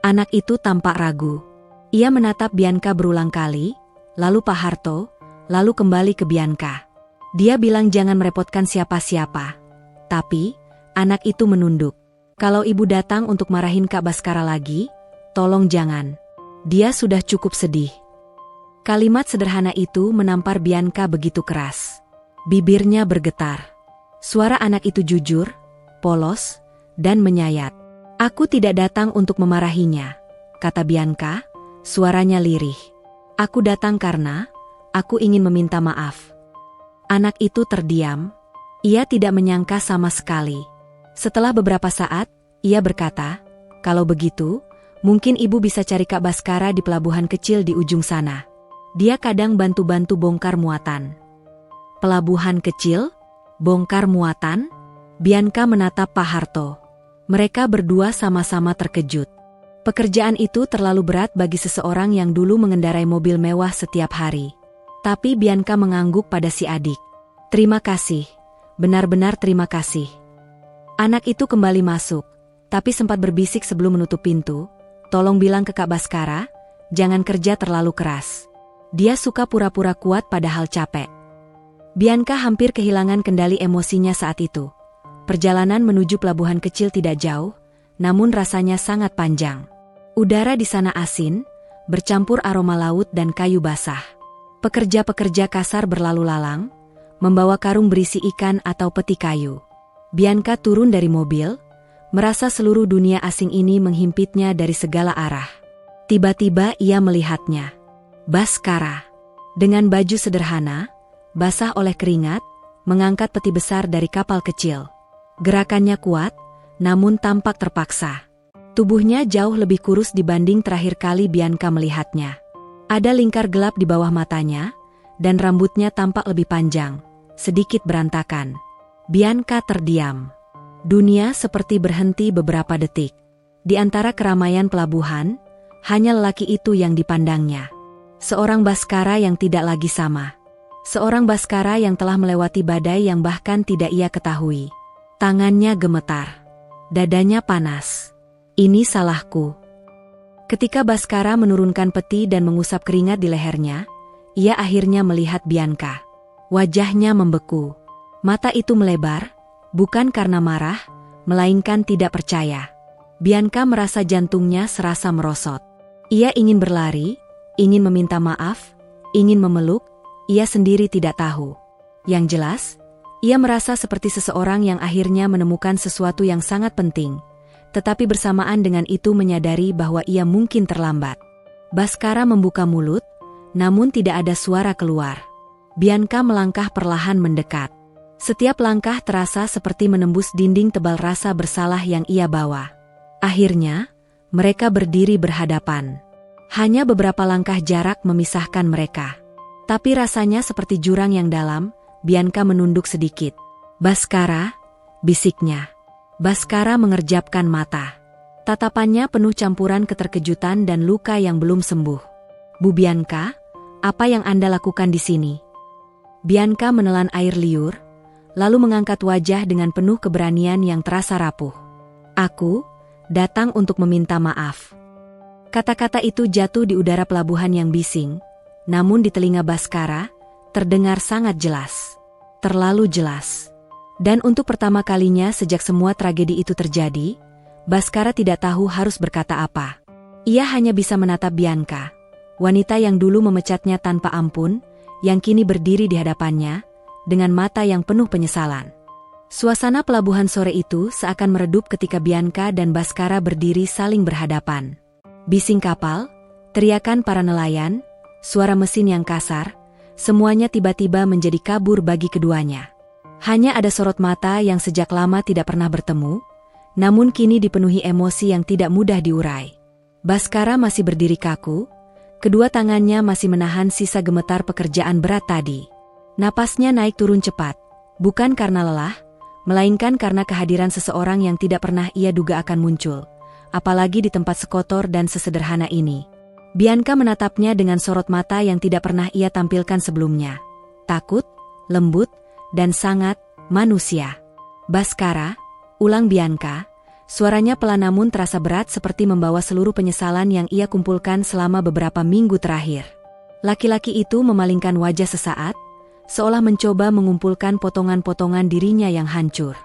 Anak itu tampak ragu. Ia menatap Bianca berulang kali, lalu Pak Harto, lalu kembali ke Bianca. Dia bilang jangan merepotkan siapa-siapa. Tapi, anak itu menunduk. Kalau ibu datang untuk marahin Kak Baskara lagi, tolong jangan. Dia sudah cukup sedih. Kalimat sederhana itu menampar Bianca begitu keras. Bibirnya bergetar. Suara anak itu jujur, polos, dan menyayat. Aku tidak datang untuk memarahinya, kata Bianca, suaranya lirih. Aku datang karena aku ingin meminta maaf. Anak itu terdiam. Ia tidak menyangka sama sekali. Setelah beberapa saat, ia berkata, kalau begitu, mungkin ibu bisa cari Kak Baskara di pelabuhan kecil di ujung sana. Dia kadang bantu-bantu bongkar muatan. Pelabuhan kecil? Bongkar muatan? Bianca menatap Pak Harto. Mereka berdua sama-sama terkejut. Pekerjaan itu terlalu berat bagi seseorang yang dulu mengendarai mobil mewah setiap hari. Tapi Bianca mengangguk pada si adik. Terima kasih. Benar-benar terima kasih. Anak itu kembali masuk, tapi sempat berbisik sebelum menutup pintu, tolong bilang ke Kak Baskara, jangan kerja terlalu keras. Dia suka pura-pura kuat padahal capek. Bianca hampir kehilangan kendali emosinya saat itu. Perjalanan menuju pelabuhan kecil tidak jauh, namun rasanya sangat panjang. Udara di sana asin, bercampur aroma laut dan kayu basah. Pekerja-pekerja kasar berlalu lalang, membawa karung berisi ikan atau peti kayu. Bianca turun dari mobil, merasa seluruh dunia asing ini menghimpitnya dari segala arah. Tiba-tiba ia melihatnya. Baskara. Dengan baju sederhana, basah oleh keringat, mengangkat peti besar dari kapal kecil. Gerakannya kuat, namun tampak terpaksa. Tubuhnya jauh lebih kurus dibanding terakhir kali Bianca melihatnya. Ada lingkar gelap di bawah matanya, dan rambutnya tampak lebih panjang, sedikit berantakan. Bianca terdiam. Dunia seperti berhenti beberapa detik. Di antara keramaian pelabuhan, hanya lelaki itu yang dipandangnya. Seorang Baskara yang tidak lagi sama. Seorang Baskara yang telah melewati badai yang bahkan tidak ia ketahui. Tangannya gemetar. Dadanya panas. Ini salahku. Ketika Baskara menurunkan peti dan mengusap keringat di lehernya, ia akhirnya melihat Bianca. Wajahnya membeku. Mata itu melebar, bukan karena marah, melainkan tidak percaya. Bianca merasa jantungnya serasa merosot. Ia ingin berlari, ingin meminta maaf, ingin memeluk, ia sendiri tidak tahu. Yang jelas, ia merasa seperti seseorang yang akhirnya menemukan sesuatu yang sangat penting, tetapi bersamaan dengan itu menyadari bahwa ia mungkin terlambat. Baskara membuka mulut, namun tidak ada suara keluar. Bianca melangkah perlahan mendekat. Setiap langkah terasa seperti menembus dinding tebal rasa bersalah yang ia bawa. Akhirnya, mereka berdiri berhadapan. Hanya beberapa langkah jarak memisahkan mereka. Tapi rasanya seperti jurang yang dalam, Bianca menunduk sedikit. Bhaskara, bisiknya. Bhaskara mengerjapkan mata. Tatapannya penuh campuran keterkejutan dan luka yang belum sembuh. Bu Bianca, apa yang Anda lakukan di sini? Bianca menelan air liur, lalu mengangkat wajah dengan penuh keberanian yang terasa rapuh. Aku datang untuk meminta maaf. Kata-kata itu jatuh di udara pelabuhan yang bising, namun di telinga Bhaskara, terdengar sangat jelas. Terlalu jelas. Dan untuk pertama kalinya sejak semua tragedi itu terjadi, Bhaskara tidak tahu harus berkata apa. Ia hanya bisa menatap Bianca, wanita yang dulu memecatnya tanpa ampun, yang kini berdiri di hadapannya, dengan mata yang penuh penyesalan. Suasana pelabuhan sore itu seakan meredup ketika Bianca dan Bhaskara berdiri saling berhadapan. Bising kapal, teriakan para nelayan, suara mesin yang kasar, semuanya tiba-tiba menjadi kabur bagi keduanya. Hanya ada sorot mata yang sejak lama tidak pernah bertemu, namun kini dipenuhi emosi yang tidak mudah diurai. Bhaskara masih berdiri kaku, kedua tangannya masih menahan sisa gemetar pekerjaan berat tadi. Napasnya naik turun cepat, bukan karena lelah, melainkan karena kehadiran seseorang yang tidak pernah ia duga akan muncul, apalagi di tempat sekotor dan sesederhana ini. Bianca menatapnya dengan sorot mata yang tidak pernah ia tampilkan sebelumnya. Takut, lembut, dan sangat manusia. Bhaskara, ulang Bianca, suaranya pelan namun terasa berat seperti membawa seluruh penyesalan yang ia kumpulkan selama beberapa minggu terakhir. Laki-laki itu memalingkan wajah sesaat, seolah mencoba mengumpulkan potongan-potongan dirinya yang hancur.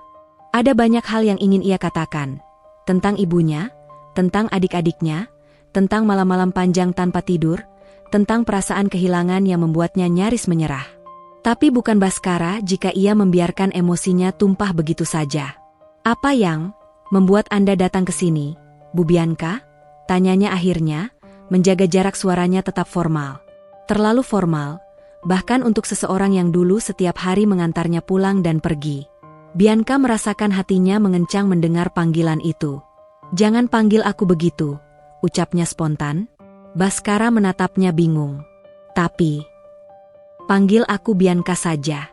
Ada banyak hal yang ingin ia katakan. Tentang ibunya, tentang adik-adiknya, tentang malam-malam panjang tanpa tidur, tentang perasaan kehilangan yang membuatnya nyaris menyerah. Tapi bukan Bhaskara jika ia membiarkan emosinya tumpah begitu saja. Apa yang membuat Anda datang ke sini, Bu Bianca? Tanyanya akhirnya, menjaga jarak suaranya tetap formal. Terlalu formal, bahkan untuk seseorang yang dulu setiap hari mengantarnya pulang dan pergi. Bianca merasakan hatinya mengencang mendengar panggilan itu. Jangan panggil aku begitu, ucapnya spontan. Bhaskara menatapnya bingung. Tapi, panggil aku Bianca saja.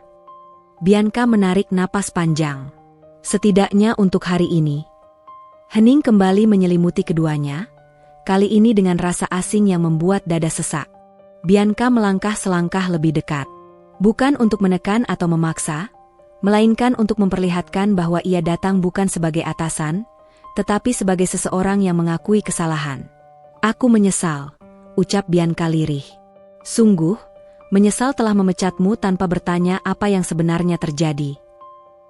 Bianca menarik napas panjang. Setidaknya untuk hari ini. Hening kembali menyelimuti keduanya, kali ini dengan rasa asing yang membuat dada sesak. Bianca melangkah selangkah lebih dekat. Bukan untuk menekan atau memaksa, melainkan untuk memperlihatkan bahwa ia datang bukan sebagai atasan, tetapi sebagai seseorang yang mengakui kesalahan. Aku menyesal, ucap Bianca lirih. Sungguh, menyesal telah memecatmu tanpa bertanya apa yang sebenarnya terjadi.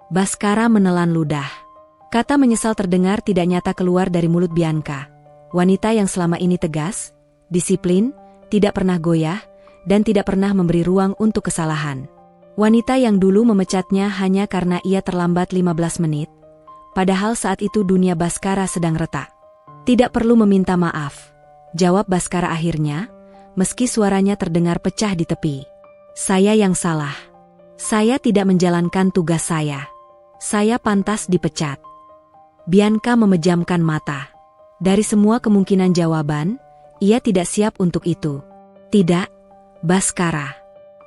Bhaskara menelan ludah. Kata menyesal terdengar tidak nyata keluar dari mulut Bianca. Wanita yang selama ini tegas, disiplin, tidak pernah goyah, dan tidak pernah memberi ruang untuk kesalahan. Wanita yang dulu memecatnya hanya karena ia terlambat 15 menit, padahal saat itu dunia Bhaskara sedang retak. Tidak perlu meminta maaf, jawab Bhaskara akhirnya, meski suaranya terdengar pecah di tepi. Saya yang salah. Saya tidak menjalankan tugas saya. Saya pantas dipecat. Bianca memejamkan mata. Dari semua kemungkinan jawaban, ia tidak siap untuk itu. Tidak, Bhaskara.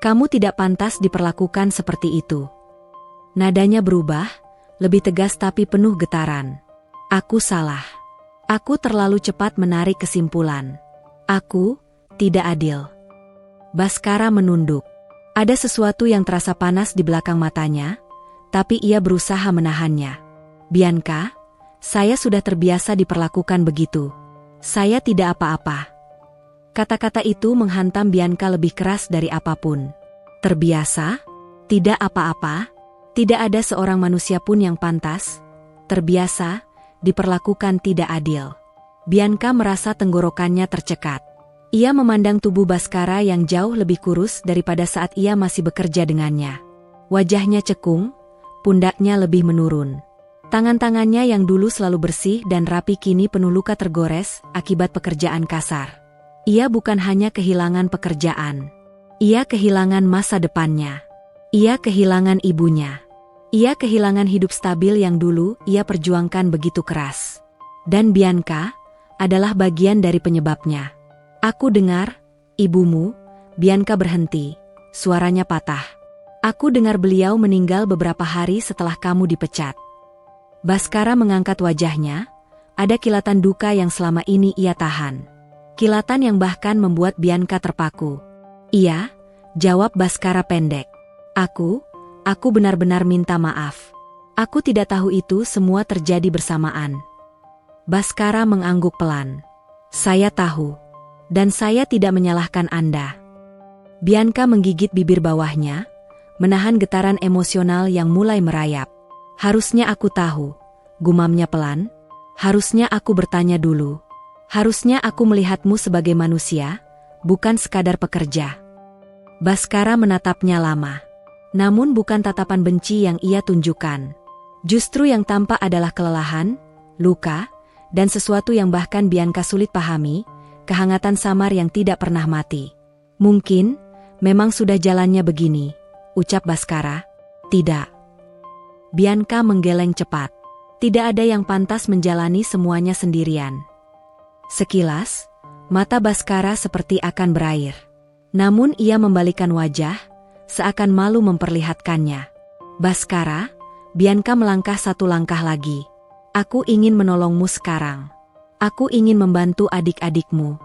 Kamu tidak pantas diperlakukan seperti itu. Nadanya berubah, lebih tegas tapi penuh getaran. Aku salah. Aku terlalu cepat menarik kesimpulan. Aku tidak adil. Bhaskara menunduk. Ada sesuatu yang terasa panas di belakang matanya, tapi ia berusaha menahannya. Bianca, saya sudah terbiasa diperlakukan begitu. Saya tidak apa-apa. Kata-kata itu menghantam Bianca lebih keras dari apapun. Terbiasa? Tidak apa-apa? Tidak ada seorang manusia pun yang pantas, terbiasa, diperlakukan tidak adil. Bianca merasa tenggorokannya tercekat. Ia memandang tubuh Bhaskara yang jauh lebih kurus daripada saat ia masih bekerja dengannya. Wajahnya cekung, pundaknya lebih menurun. Tangan-tangannya yang dulu selalu bersih dan rapi kini penuh luka tergores akibat pekerjaan kasar. Ia bukan hanya kehilangan pekerjaan. Ia kehilangan masa depannya. Ia kehilangan ibunya. Ia kehilangan hidup stabil yang dulu ia perjuangkan begitu keras. Dan Bianca adalah bagian dari penyebabnya. Aku dengar, ibumu, Bianca berhenti, suaranya patah. Aku dengar beliau meninggal beberapa hari setelah kamu dipecat. Baskara mengangkat wajahnya, ada kilatan duka yang selama ini ia tahan. Kilatan yang bahkan membuat Bianca terpaku. Iya, jawab Baskara pendek. Aku benar-benar minta maaf. Aku tidak tahu itu semua terjadi bersamaan. Baskara mengangguk pelan. Saya tahu. Dan saya tidak menyalahkan Anda. Bianca menggigit bibir bawahnya, menahan getaran emosional yang mulai merayap. Harusnya aku tahu, gumamnya pelan. Harusnya aku bertanya dulu. Harusnya aku melihatmu sebagai manusia, bukan sekadar pekerja. Baskara menatapnya lama. Namun bukan tatapan benci yang ia tunjukkan. Justru yang tampak adalah kelelahan, luka, dan sesuatu yang bahkan Bianca sulit pahami, kehangatan samar yang tidak pernah mati. Mungkin, memang sudah jalannya begini, ucap Baskara. Tidak. Bianca menggeleng cepat. Tidak ada yang pantas menjalani semuanya sendirian. Sekilas, mata Baskara seperti akan berair. Namun ia membalikkan wajah, seakan malu memperlihatkannya. Baskara, Bianca melangkah satu langkah lagi. Aku ingin menolongmu sekarang. Aku ingin membantu adik-adikmu.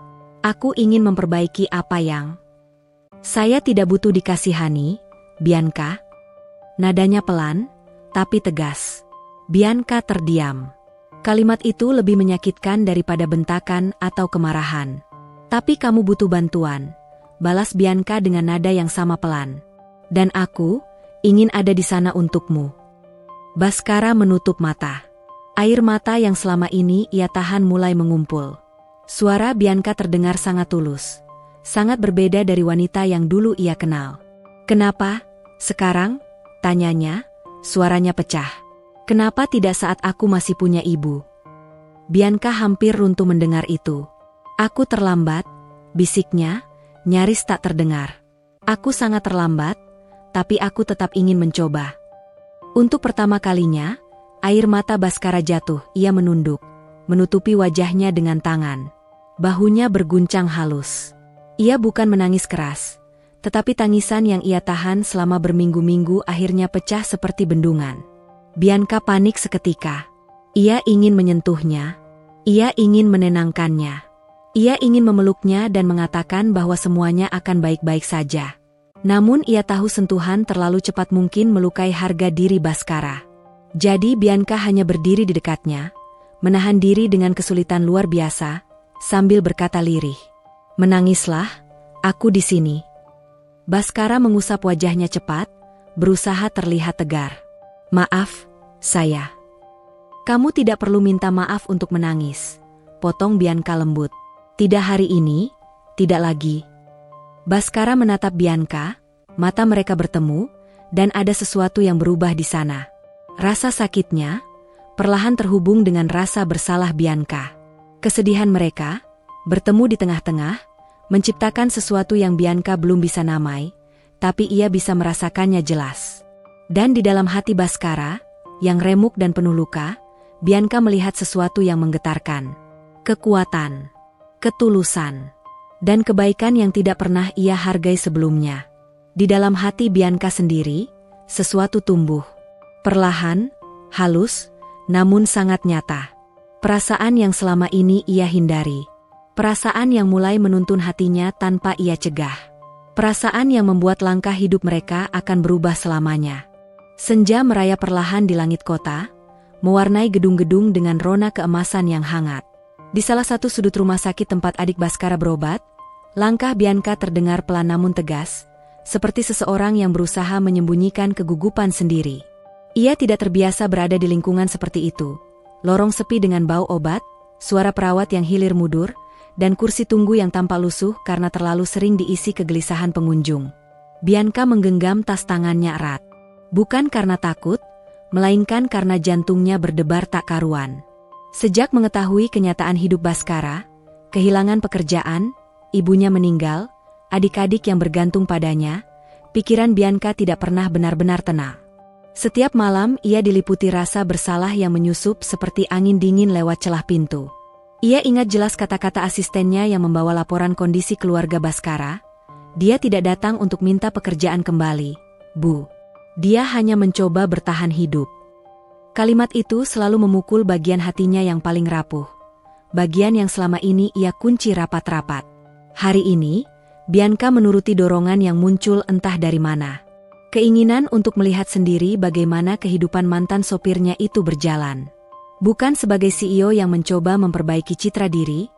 Aku ingin memperbaiki apa yang... Saya tidak butuh dikasihani, Bianca. Nadanya pelan, tapi tegas. Bianca terdiam. Kalimat itu lebih menyakitkan daripada bentakan atau kemarahan. Tapi kamu butuh bantuan, balas Bianca dengan nada yang sama pelan. Dan aku ingin ada di sana untukmu. Baskara menutup mata. Air mata yang selama ini ia tahan mulai mengumpul. Suara Bianca terdengar sangat tulus. Sangat berbeda dari wanita yang dulu ia kenal. Kenapa? Sekarang? Tanyanya, suaranya pecah. Kenapa tidak saat aku masih punya ibu? Bianca hampir runtuh mendengar itu. Aku terlambat, bisiknya, nyaris tak terdengar. Aku sangat terlambat, tapi aku tetap ingin mencoba. Untuk pertama kalinya, air mata Baskara jatuh, ia menunduk, menutupi wajahnya dengan tangan. Bahunya berguncang halus. Ia bukan menangis keras, tetapi tangisan yang ia tahan selama berminggu-minggu akhirnya pecah seperti bendungan. Bianca panik seketika. Ia ingin menyentuhnya. Ia ingin menenangkannya. Ia ingin memeluknya dan mengatakan bahwa semuanya akan baik-baik saja. Namun ia tahu sentuhan terlalu cepat mungkin melukai harga diri Baskara. Jadi Bianca hanya berdiri di dekatnya, menahan diri dengan kesulitan luar biasa, sambil berkata lirih. Menangislah, aku di sini. Baskara mengusap wajahnya cepat, berusaha terlihat tegar. Maaf, saya. Kamu tidak perlu minta maaf untuk menangis, potong Bianca lembut. Tidak hari ini, tidak lagi. Baskara menatap Bianca, mata mereka bertemu, dan ada sesuatu yang berubah di sana. Rasa sakitnya, perlahan terhubung dengan rasa bersalah Bianca. Kesedihan mereka, bertemu di tengah-tengah, menciptakan sesuatu yang Bianca belum bisa namai, tapi ia bisa merasakannya jelas. Dan di dalam hati Baskara, yang remuk dan penuh luka, Bianca melihat sesuatu yang menggetarkan. Kekuatan, ketulusan, dan kebaikan yang tidak pernah ia hargai sebelumnya. Di dalam hati Bianca sendiri, sesuatu tumbuh. Perlahan, halus, namun sangat nyata. Perasaan yang selama ini ia hindari. Perasaan yang mulai menuntun hatinya tanpa ia cegah. Perasaan yang membuat langkah hidup mereka akan berubah selamanya. Senja merayap perlahan di langit kota, mewarnai gedung-gedung dengan rona keemasan yang hangat. Di salah satu sudut rumah sakit tempat adik Baskara berobat, langkah Bianca terdengar pelan namun tegas, seperti seseorang yang berusaha menyembunyikan kegugupan sendiri. Ia tidak terbiasa berada di lingkungan seperti itu. Lorong sepi dengan bau obat, suara perawat yang hilir mudur, dan kursi tunggu yang tampak lusuh karena terlalu sering diisi kegelisahan pengunjung. Bianca menggenggam tas tangannya erat. Bukan karena takut, melainkan karena jantungnya berdebar tak karuan. Sejak mengetahui kenyataan hidup Baskara, kehilangan pekerjaan, ibunya meninggal, adik-adik yang bergantung padanya, pikiran Bianca tidak pernah benar-benar tenang. Setiap malam ia diliputi rasa bersalah yang menyusup seperti angin dingin lewat celah pintu. Ia ingat jelas kata-kata asistennya yang membawa laporan kondisi keluarga Baskara. Dia tidak datang untuk minta pekerjaan kembali, Bu. Dia hanya mencoba bertahan hidup. Kalimat itu selalu memukul bagian hatinya yang paling rapuh. Bagian yang selama ini ia kunci rapat-rapat. Hari ini, Bianca menuruti dorongan yang muncul entah dari mana. Keinginan untuk melihat sendiri bagaimana kehidupan mantan sopirnya itu berjalan. Bukan sebagai CEO yang mencoba memperbaiki citra diri,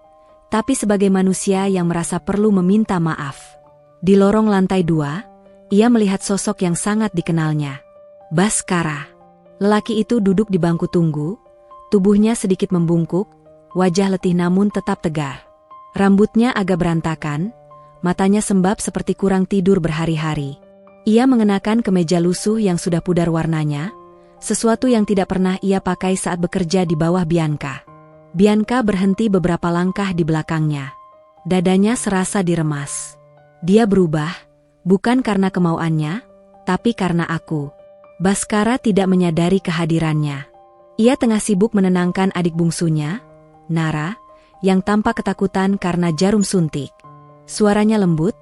tapi sebagai manusia yang merasa perlu meminta maaf. Di lorong lantai 2, ia melihat sosok yang sangat dikenalnya. Baskara. Lelaki itu duduk di bangku tunggu, tubuhnya sedikit membungkuk, wajah letih namun tetap tegar. Rambutnya agak berantakan, matanya sembab seperti kurang tidur berhari-hari. Ia mengenakan kemeja lusuh yang sudah pudar warnanya, sesuatu yang tidak pernah ia pakai saat bekerja di bawah Bianca. Bianca berhenti beberapa langkah di belakangnya. Dadanya serasa diremas. Dia berubah, bukan karena kemauannya, tapi karena aku. Baskara tidak menyadari kehadirannya. Ia tengah sibuk menenangkan adik bungsunya, Nara, yang tampak ketakutan karena jarum suntik. Suaranya lembut,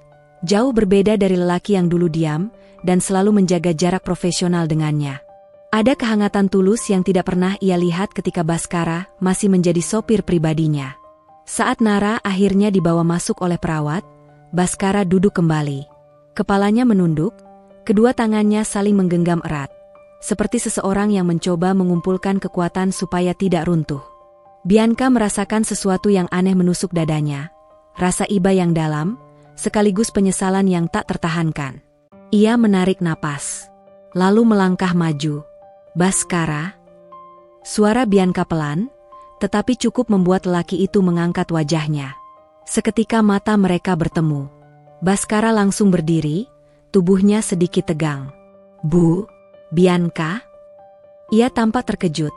jauh berbeda dari lelaki yang dulu diam dan selalu menjaga jarak profesional dengannya. Ada kehangatan tulus yang tidak pernah ia lihat ketika Baskara masih menjadi sopir pribadinya. Saat Nara akhirnya dibawa masuk oleh perawat, Baskara duduk kembali. Kepalanya menunduk, kedua tangannya saling menggenggam erat, seperti seseorang yang mencoba mengumpulkan kekuatan supaya tidak runtuh. Bianca merasakan sesuatu yang aneh menusuk dadanya, rasa iba yang dalam, sekaligus penyesalan yang tak tertahankan. Ia menarik napas, lalu melangkah maju. Baskara. Suara Bianca pelan, tetapi cukup membuat lelaki itu mengangkat wajahnya. Seketika mata mereka bertemu. Baskara langsung berdiri, tubuhnya sedikit tegang. Bu, Bianca? Ia tampak terkejut,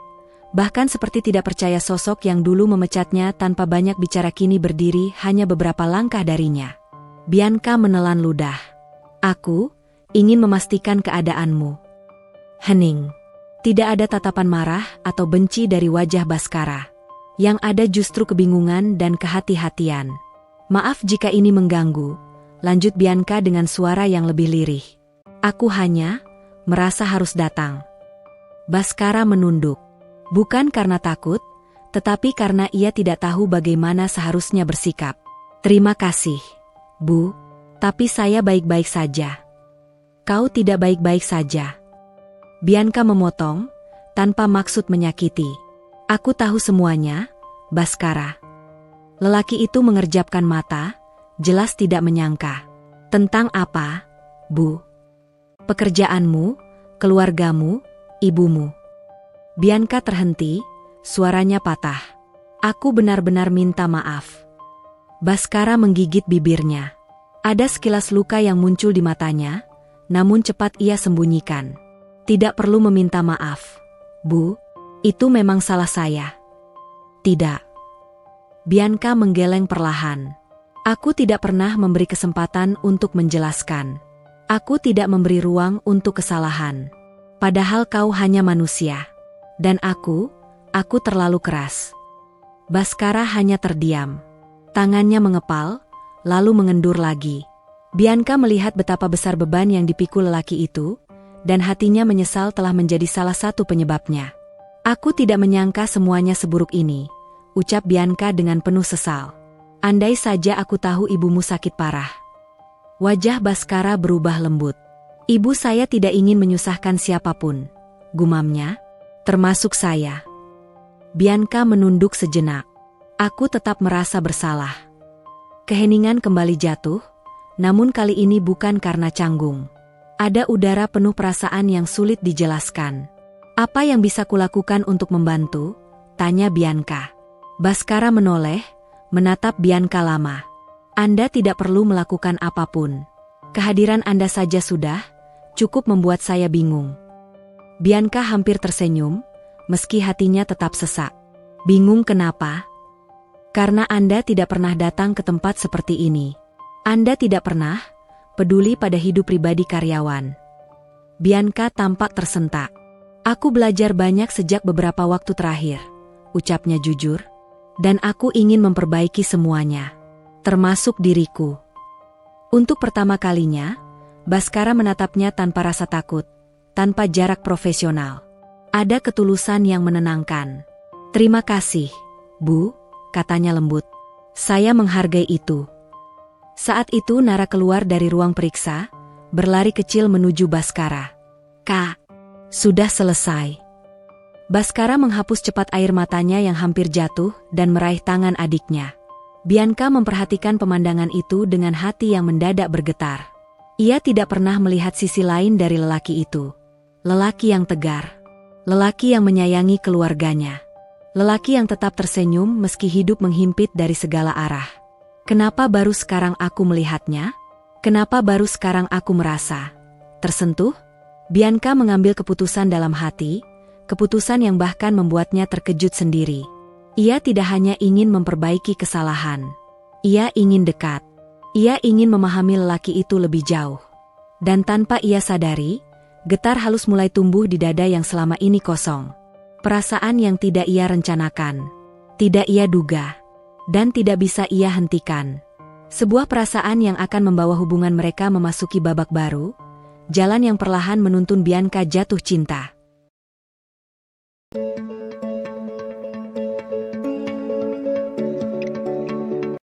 bahkan seperti tidak percaya sosok yang dulu memecatnya tanpa banyak bicara kini berdiri hanya beberapa langkah darinya. Bianca menelan ludah. Aku ingin memastikan keadaanmu. Hening. Tidak ada tatapan marah atau benci dari wajah Baskara. Yang ada justru kebingungan dan kehati-hatian. Maaf jika ini mengganggu, lanjut Bianca dengan suara yang lebih lirih. Aku hanya merasa harus datang. Baskara menunduk. Bukan karena takut, tetapi karena ia tidak tahu bagaimana seharusnya bersikap. Terima kasih, Bu, tapi saya baik-baik saja. Kau tidak baik-baik saja. Bianca memotong, tanpa maksud menyakiti. Aku tahu semuanya, Baskara. Lelaki itu mengerjapkan mata, jelas tidak menyangka. Tentang apa, Bu? Pekerjaanmu, keluargamu, ibumu. Bianca terhenti, suaranya patah. Aku benar-benar minta maaf. Baskara menggigit bibirnya. Ada sekilas luka yang muncul di matanya, namun cepat ia sembunyikan. Tidak perlu meminta maaf, Bu. Itu memang salah saya. Tidak. Bianca menggeleng perlahan. Aku tidak pernah memberi kesempatan untuk menjelaskan. Aku tidak memberi ruang untuk kesalahan. Padahal kau hanya manusia. Dan aku terlalu keras. Baskara hanya terdiam. Tangannya mengepal, lalu mengendur lagi. Bianca melihat betapa besar beban yang dipikul lelaki itu, dan hatinya menyesal telah menjadi salah satu penyebabnya. Aku tidak menyangka semuanya seburuk ini, ucap Bianca dengan penuh sesal. Andai saja aku tahu ibumu sakit parah. Wajah Baskara berubah lembut. Ibu saya tidak ingin menyusahkan siapapun, gumamnya, termasuk saya. Bianca menunduk sejenak. Aku tetap merasa bersalah. Keheningan kembali jatuh, namun kali ini bukan karena canggung. Ada udara penuh perasaan yang sulit dijelaskan. Apa yang bisa kulakukan untuk membantu? Tanya Bianca. Baskara menoleh, menatap Bianca lama. Anda tidak perlu melakukan apapun. Kehadiran Anda saja sudah cukup membuat saya bingung. Bianca hampir tersenyum, meski hatinya tetap sesak. Bingung kenapa? Karena Anda tidak pernah datang ke tempat seperti ini. Anda tidak pernah peduli pada hidup pribadi karyawan. Bianca tampak tersentak. Aku belajar banyak sejak beberapa waktu terakhir, ucapnya jujur. Dan aku ingin memperbaiki semuanya, termasuk diriku. Untuk pertama kalinya, Baskara menatapnya tanpa rasa takut, tanpa jarak profesional. Ada ketulusan yang menenangkan. "Terima kasih, Bu," katanya lembut. "Saya menghargai itu." Saat itu Nara keluar dari ruang periksa, berlari kecil menuju Baskara. "Kak, sudah selesai." Baskara menghapus cepat air matanya yang hampir jatuh dan meraih tangan adiknya. Bianca memperhatikan pemandangan itu dengan hati yang mendadak bergetar. Ia tidak pernah melihat sisi lain dari lelaki itu. Lelaki yang tegar. Lelaki yang menyayangi keluarganya. Lelaki yang tetap tersenyum meski hidup menghimpit dari segala arah. Kenapa baru sekarang aku melihatnya? Kenapa baru sekarang aku merasa tersentuh? Bianca mengambil keputusan dalam hati, keputusan yang bahkan membuatnya terkejut sendiri. Ia tidak hanya ingin memperbaiki kesalahan. Ia ingin dekat. Ia ingin memahami lelaki itu lebih jauh. Dan tanpa ia sadari, getar halus mulai tumbuh di dada yang selama ini kosong. Perasaan yang tidak ia rencanakan, tidak ia duga, dan tidak bisa ia hentikan. Sebuah perasaan yang akan membawa hubungan mereka memasuki babak baru, jalan yang perlahan menuntun Bianca jatuh cinta.